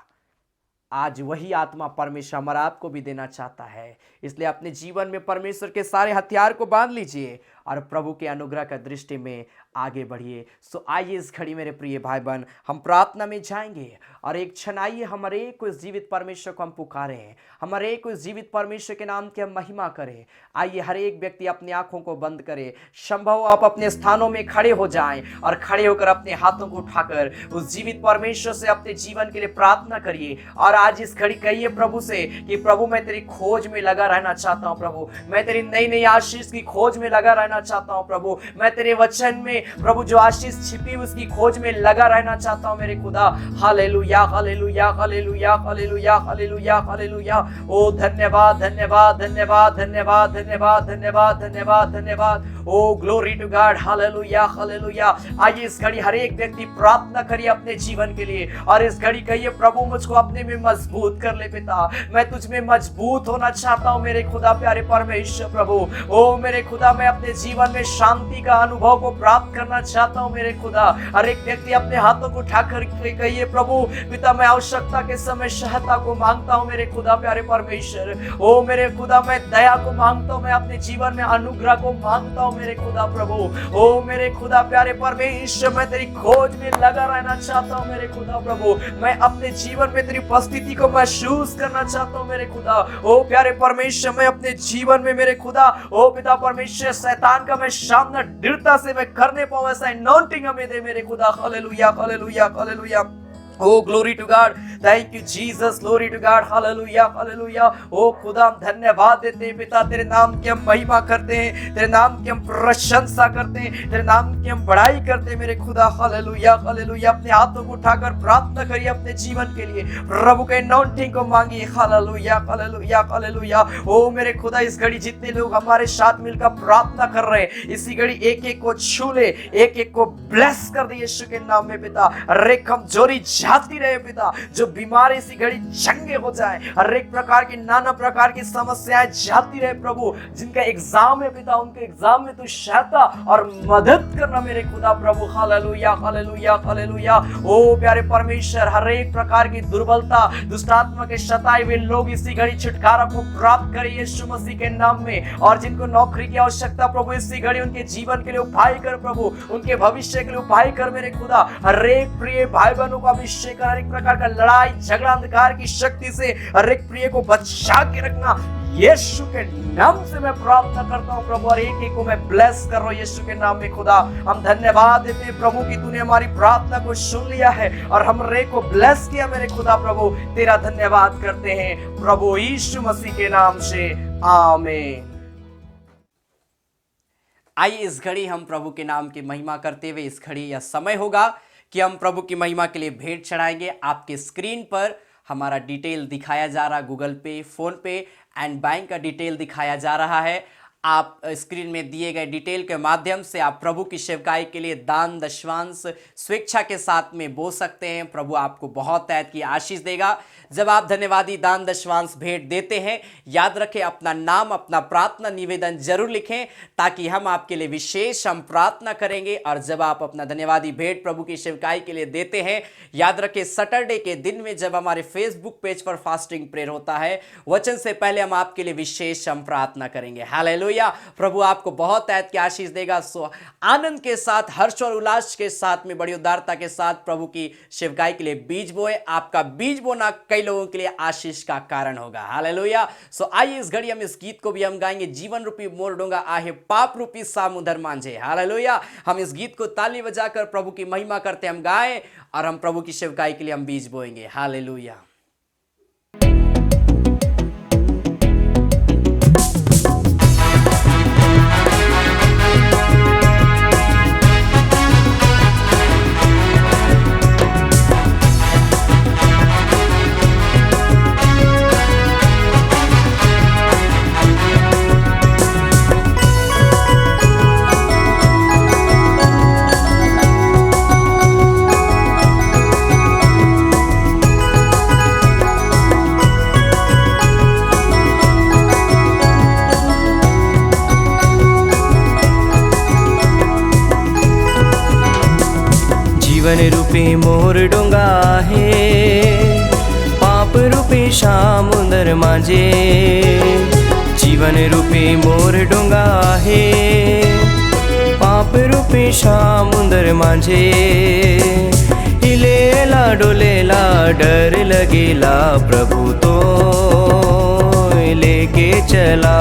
आज वही आत्मा परमेश्वर हमारा आपको भी देना चाहता है। इसलिए अपने जीवन में परमेश्वर के सारे हथियार को बांध लीजिए और प्रभु के अनुग्रह का दृष्टि में आगे बढ़िए। सो आइए इस घड़ी मेरे प्रिय भाई बहन, हम प्रार्थना में जाएंगे और एक क्षण आइए हमारे एक उस जीवित परमेश्वर को हम पुकारें, हमारे एक उस जीवित परमेश्वर के नाम की हम महिमा करें। आइए हर एक व्यक्ति अपनी आंखों को बंद करे, संभव आप अपने स्थानों में खड़े हो जाएं और खड़े होकर अपने हाथों को उठाकर उस जीवित परमेश्वर से अपने जीवन के लिए प्रार्थना करिए। और आज इस घड़ी कहिए प्रभु से कि प्रभु मैं तेरी खोज में लगा रहना चाहता हूँ। प्रभु मैं तेरी नई नई आशीष की खोज में लगा रहना चाहता हूँ। प्रभु मैं तेरे वचन में प्रभु जो आशीष छिपी उसकी खोज में लगा रहना चाहता हूँ मेरे खुदा। हालेलुया, हालेलुया, हालेलुया, हालेलुया, हालेलुया, हालेलुया। ओ धन्यवाद, धन्यवाद, धन्यवाद, धन्यवाद, धन्यवाद, धन्यवाद, धन्यवाद, धन्यवाद। ओ ग्लोरी टू गॉड। हालेलुया, हालेलुया। आइए इस घड़ी हर एक व्यक्ति प्रार्थना करिए अपने जीवन के लिए और इस घड़ी कहिए प्रभु मुझको अपने में मजबूत कर ले पिता। मैं तुझ में मजबूत होना चाहता हूँ मेरे खुदा प्यारे परमेश्वर प्रभु। ओ मेरे खुदा, मैं अपने जीवन में शांति का अनुभव को प्राप्त करना चाहता हूँ मेरे खुदा। हर एक व्यक्ति अपने हाथों को उठाकर कहिए, प्रभु पिता मैं आवश्यकता के समय सहायता को मांगता हूँ मेरे खुदा प्यारे परमेश्वर। ओ मेरे खुदा, मैं दया को मांगता हूँ, मैं अपने जीवन में अनुग्रह को मांगता हूँ मेरे खुदा प्रभु। ओ मेरे खुदा प्यारे परमेश्वर, मैं तेरी खोज में लगा रहना चाहता हूँ मेरे खुदा प्रभु। मैं अपने जीवन में तेरी उपस्थिति को महसूस करना चाहता हूँ मेरे खुदा। ओ प्यारे परमेश्वर, मैं अपने जीवन में मेरे खुदा ओ पिता परमेश्वर शैतान का मैं सामना दृढ़ता से मैं करने पाऊं ऐसा अनॉइंटिंग हमें दे मेरे खुदा। हालेलुया हालेलुया hallelujah. Oh, glory to God. Thank you, Jesus. Glory to God. Hallelujah. Hallelujah. Oh, खुदा हम धन्यवाद देते हैं पिता, तेरे नाम की हम महिमा करते हैं, तेरे नाम की हम प्रशंसा करते हैं, तेरे नाम की हम बड़ाई करते हैं मेरे खुदा। हालेलुया हालेलुया। अपने हाथों को उठाकर प्रार्थना करिए अपने जीवन के लिए, प्रभु के अनॉइंटिंग को मांगिए। हालेलुया हालेलुया हालेलुया। ओ मेरे खुदा, इस घड़ी जितने लोग हमारे साथ मिलकर प्रार्थना कर रहे हैं, इसी घड़ी एक एक को छू ले, एक एक को ब्लेस कर दे यीशु के नाम में पिता। हर एक कमजोरी जाती रहे पिता, जो बीमारी इसी घड़ी चंगे हो जाए, हर एक प्रकार की नाना प्रकार की समस्याएं जाती रहे प्रभु। जिनका एग्जाम है पिता, उनके एग्जाम में तू सहायता और मदद करना मेरे खुदा प्रभु। हालेलुया हालेलुया हालेलुया। ओ प्यारे परमेश्वर, हर एक प्रकार की दुर्बलता, दुष्ट आत्मा के सताए हुए लोग इसी घड़ी छुटकारा को प्राप्त करें यीशु मसीह के नाम में। और जिनको नौकरी की आवश्यकता प्रभु, इसी घड़ी उनके जीवन के लिए उपाय कर प्रभु, उनके भविष्य के लिए उपाय कर मेरे खुदा। हर एक प्रिय भाई बहनों का अभिषेक, हर एक प्रकार का लड़ाई झगड़ा अंधकार की शक्ति से हर एक प्रिय को बचा के रखना यीशु के नाम से मैं प्रार्थना करता हूँ प्रभु। और एक एक को मैं ब्लेस कर रहा हूँ यीशु के नाम में खुदा। हम धन्यवाद देते हैं प्रभु कि तूने हमारी प्रार्थना को सुन लिया है और हम रे को ब्लेस किया मेरे खुदा प्रभु। तेरा धन्यवाद करते हैं प्रभु यीशु मसीह के नाम से, आमीन। आइए इस घड़ी हम प्रभु के नाम की महिमा करते हुए, इस घड़ी यह समय होगा कि हम प्रभु की महिमा के लिए भेंट चढ़ाएंगे। आपके स्क्रीन पर हमारा डिटेल दिखाया जा रहा है, गूगल पे, फोन पे एंड बैंक का डिटेल दिखाया जा रहा है। आप स्क्रीन में दिए गए डिटेल के माध्यम से आप प्रभु की सेवकाई के लिए दान दशवांश स्वेच्छा के साथ में बो सकते हैं। प्रभु आपको बहुत तैत की आशीष देगा। जब आप धन्यवादी दान दशवांश भेंट देते हैं, याद रखें अपना नाम, अपना प्रार्थना निवेदन जरूर लिखें, ताकि हम आपके लिए विशेष हम प्रार्थना करेंगे। और जब आप अपना धन्यवादी भेंट प्रभु की सेवकाई के लिए देते हैं, याद रखें सैटरडे के दिन में जब हमारे फेसबुक पेज पर फास्टिंग प्रेयर होता है, वचन से पहले हम आपके लिए विशेष हम प्रार्थना करेंगे। हालेलुया। प्रभु आपको बहुत तैत की आशीष देगा। सो आनंद के साथ, हर्ष और उल्लास के साथ में, बड़ी उदारता के साथ प्रभु की सेवकाई के लिए बीज बोए। आपका बीज बोना कई लोगों के लिए आशीष का कारण होगा। हालेलुया। सो आइए इस घड़ी हम इस गीत को भी हम गाएंगे, जीवन रूपी मोर डोंगा आहे पाप रूपी सामुदर मांझे। हालेलुया। हम इस गीत को ताली बजाकर प्रभु की महिमा करते हम गाएं और हम प्रभु की सेवकाई के लिए हम बीज बोएंगे। हालेलुया। जीवन रूपी मोर डोंगा है पाप रूपी समुंदर माझे। जीवन रूपी मोर डोंगा है पाप रूपी समुंदर माझे। हिलेला डोलेला डर लगेला प्रभु तो लेके चला।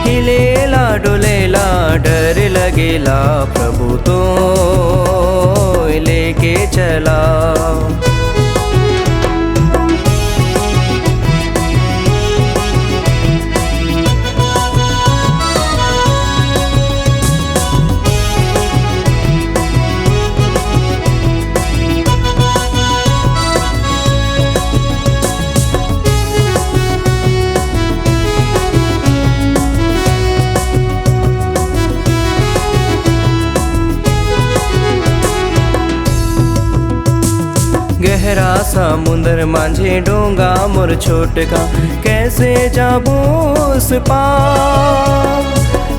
हिलेला डोलेला डर लगेला प्रभु तो लेके चला। गहरा समुंदर माझे डोंगा मोर छोटका, कैसे जाबो उस पार।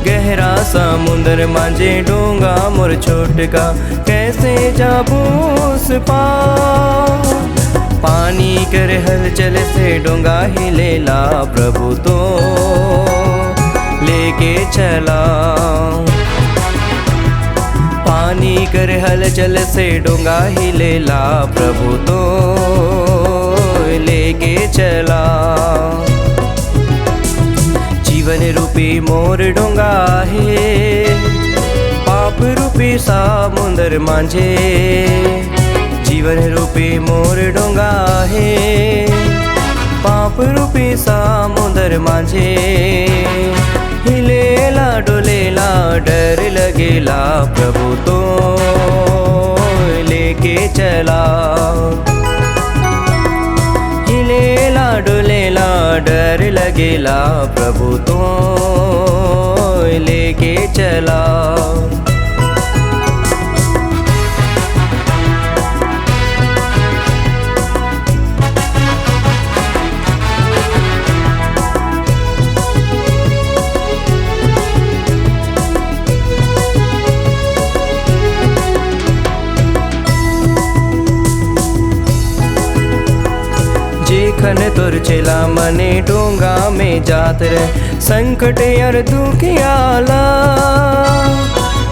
गहरा समुंदर माझे डोंगा मोर छोटका, कैसे जाबो उस पार। पानी कर हलचल से डोंगा हिलेला, प्रभु तो लेके चला। पानी कर हलचल से डोंगा हिलेला, प्रभु तो लेके चला। जीवन रूपी मोर डोंगा है, पाप रूपी समुंदर माझे। जीवन रूपी मोर डोंगा है, पाप रूपी समुंदर माझे। हिलेला डोलेला डर लगेला, प्रभु तो लेके चला। हिलेला डोलेला डर लगेला, प्रभु तो लेके चला। जेखन तोर चेला मने डोंगा में जात रहे, संकट और दुखियाला।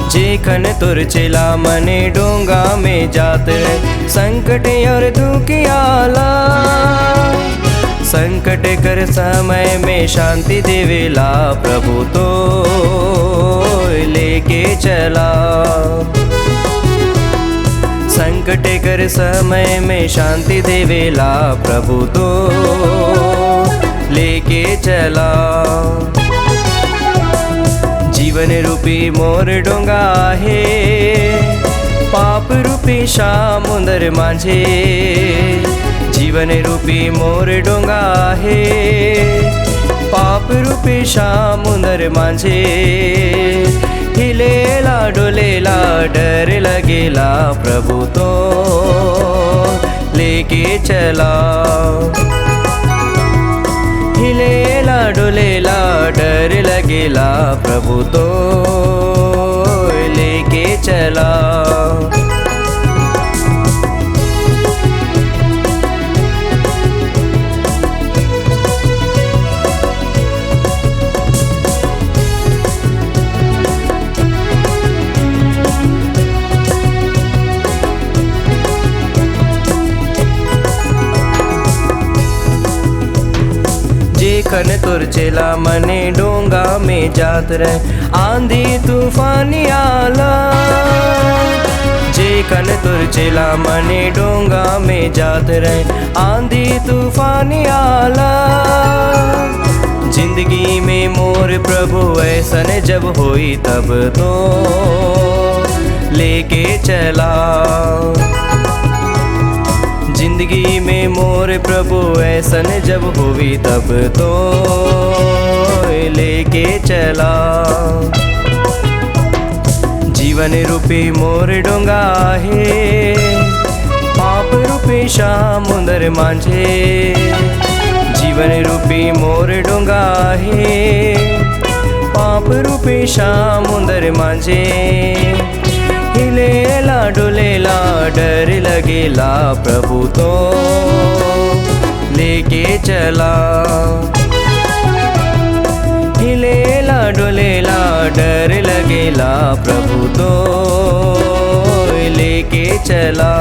जेखन तोर चेला मने डोंगा में जात रहे, संकट और दुखियाला। संकट कर समय में शांति देवेला, प्रभु तो लेके चला। संकट कर समय में शांति देवेला, प्रभु तो लेके चला। जीवन रूपी मोर डोंगा है, पाप रूपी समुंदर माझे। जीवन रूपी मोर डोंगा है, पाप रूपी समुंदर माझे। हिलेला डोलेला डर लगेला, प्रभु तो लेके चला। हिलेला डोलेला डर लगेला, प्रभु तो लेके चला। जेखन तोर चेला मने डोंगा में जात रहे, आंधी तूफानी आला। जेखन तोर चेला मने डोंगा में जात रहे, आंधी तूफानी आला। जिंदगी में मोर प्रभु ऐसन जब होई, तब तो लेके चला। जिंदगी में मोर प्रभु ऐसन जब हुई, तब तो लेके चला। जीवन रूपी मोर डोंगा है, पाप रूपी समुंदर माझे। जीवन रूपी मोर डोंगा है, पाप रूपी समुंदर माझे। हिलेला डोलेला डर लगेला, प्रभु तो लेके चला। हिलेला डोलेला डर लगेला, प्रभु तो लेके चला।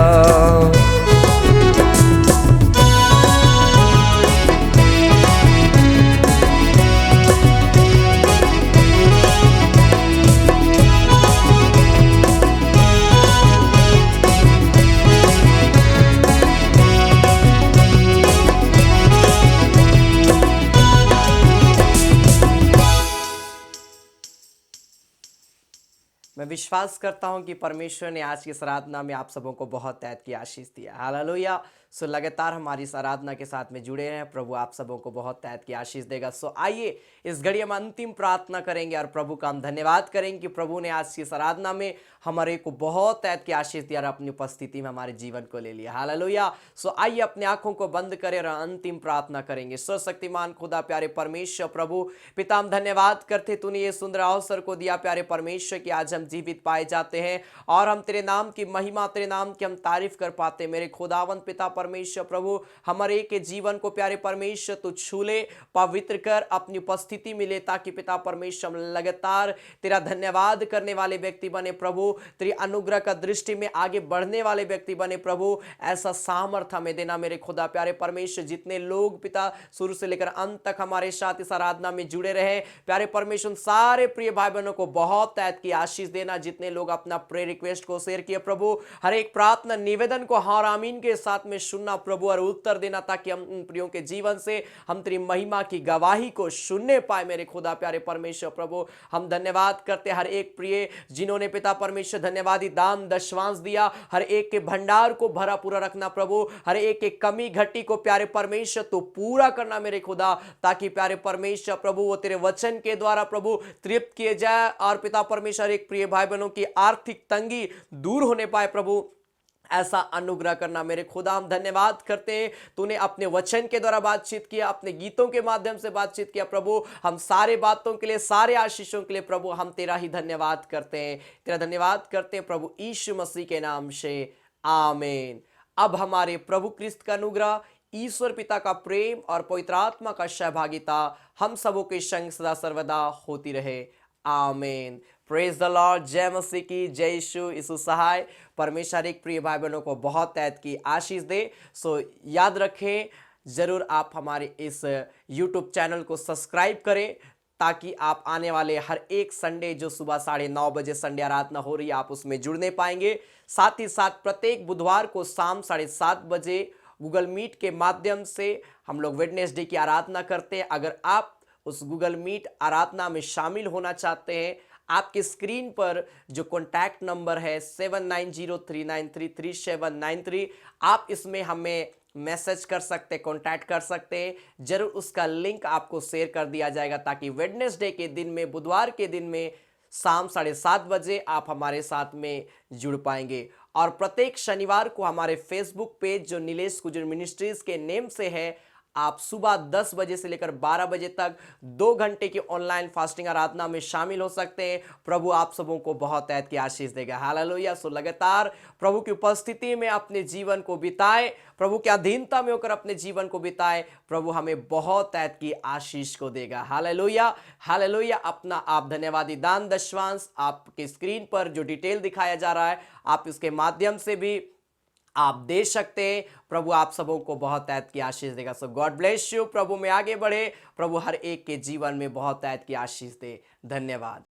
मैं विश्वास करता हूं कि परमेश्वर ने आज की आराधना में आप सबों को बहुत तैद की आशीष दिया। हालेलुया। सो लगातार हमारी इस आराधना के साथ में जुड़े रहें। प्रभु आप सबों को बहुत तहत की आशीष देगा। सो आइए इस घड़ी हम अंतिम प्रार्थना करेंगे और प्रभु का हम धन्यवाद करेंगे कि प्रभु ने आज की इस आराधना में हमारे को बहुत तहत की आशीष दिया और अपनी उपस्थिति में हमारे जीवन को ले लिया। हालेलुया। सो आइए अपने आंखों को बंद करें और अंतिम प्रार्थना करेंगे। सर्वशक्तिमान खुदा प्यारे परमेश्वर प्रभु पिता, हम धन्यवाद करते तूने ये सुंदर अवसर को दिया प्यारे परमेश्वर कि आज हम जीवित पाए जाते हैं और हम तेरे नाम की महिमा, तेरे नाम की हम तारीफ कर पाते। मेरे खुदावंत पिता परमेश्वर प्रभु, हमारे के जीवन को प्यारे परमेश्वर तू छू ले, पवित्र कर, अपनी उपस्थिति में ले, ताकि पिता परमेश्वर हम लगातार तेरा धन्यवाद करने वाले व्यक्ति बने प्रभु। तेरी अनुग्रह का दृष्टि में आगे बढ़ने वाले व्यक्ति बने प्रभु। ऐसा सामर्थ्य हमें देना मेरे खुदा प्यारे परमेश्वर। जितने लोग पिता शुरू से लेकर अंत तक हमारे साथ इस आराधना में जुड़े रहे प्यारे परमेश्वर, सारे प्रिय भाई बहनों को बहुत तहत की आशीष देना। जितने लोग अपना प्रे रिक्वेस्ट को शेयर किए प्रभु, हर एक प्रार्थना निवेदन को हार आमीन के साथ में सुनना प्रभु और उत्तर देना, ताकि हम उन प्रियों के जीवन से हम तेरी महिमा की गवाही को सुनने पाए। मेरे खुदा प्यारे परमेश्वर प्रभु, हम धन्यवाद करते हर एक प्रिय जिन्होंने पिता परमेश्वर धन्यवादी दान दशवांश दिया, हर एक के भंडार को भरा पूरा रखना प्रभु। हर एक के कमी घटी को प्यारे परमेश्वर तो पूरा करना मेरे खुदा, ताकि प्यारे परमेश्वर प्रभु वो तेरे वचन के द्वारा प्रभु तृप्त किए जाए और पिता परमेश्वर एक प्रिय भाई बहनों की आर्थिक तंगी दूर होने पाए प्रभु। ऐसा अनुग्रह करना मेरे खुदा। हम धन्यवाद करते हैं तूने अपने वचन के द्वारा बातचीत किया, अपने गीतों के माध्यम से बातचीत किया प्रभु। हम सारे बातों के लिए, सारे आशीषों के लिए प्रभु हम तेरा ही धन्यवाद करते हैं, तेरा धन्यवाद करते हैं प्रभु यीशु मसीह के नाम से, आमीन। अब हमारे प्रभु क्रिस्त का अनुग्रह, ईश्वर पिता का प्रेम और पवित्र आत्मा का सहभागिता हम सबों के संग सदा सर्वदा होती रहे, आमीन। Praise the Lord. जय मसीह की, जय यीशु सहाय। परमेश्वर एक प्रिय भाई बहनों को बहुत तहत की आशीष दे। सो याद रखें, जरूर आप हमारे इस YouTube चैनल को सब्सक्राइब करें, ताकि आप आने वाले हर एक संडे जो सुबह 9:30 बजे संडे आराधना हो रही है आप उसमें जुड़ने पाएंगे। साथ ही साथ प्रत्येक बुधवार को शाम 7:30 बजे गूगल मीट के माध्यम से हम लोग वेडनेसडे की आराधना करते हैं। अगर आप उस गूगल मीट आराधना में शामिल होना चाहते हैं, आपकी स्क्रीन पर जो कॉन्टैक्ट नंबर है 7903933793, आप इसमें हमें मैसेज कर सकते हैं, कॉन्टैक्ट कर सकते हैं। जरूर उसका लिंक आपको शेयर कर दिया जाएगा, ताकि वेडनेसडे के दिन में, बुधवार के दिन में शाम 7:30 बजे आप हमारे साथ में जुड़ पाएंगे। और प्रत्येक शनिवार को हमारे फेसबुक पेज जो नीलेश कुजूर मिनिस्ट्रीज के नेम से है, आप सुबह 10 बजे से लेकर 12 बजे तक 2 घंटे की ऑनलाइन फास्टिंग आराधना में शामिल हो सकते हैं। प्रभु आप सबों को बहुत तहत की आशीष देगा। हालेलुया। सो लगातार प्रभु की उपस्थिति में अपने जीवन को बिताए, प्रभु की अधीनता में होकर अपने जीवन को बिताए। प्रभु हमें बहुत तहत की आशीष को देगा। Hallelujah, hallelujah. अपना आप धन्यवादी दान दशवांश आपकी स्क्रीन पर जो डिटेल दिखाया जा रहा है, आप इसके माध्यम से भी आप दे सकते हैं। प्रभु आप सबों को बहुत तहत की आशीष देगा। सो गॉड ब्लेस यू। प्रभु में आगे बढ़े, प्रभु हर एक के जीवन में बहुत तहत की आशीष दे। धन्यवाद।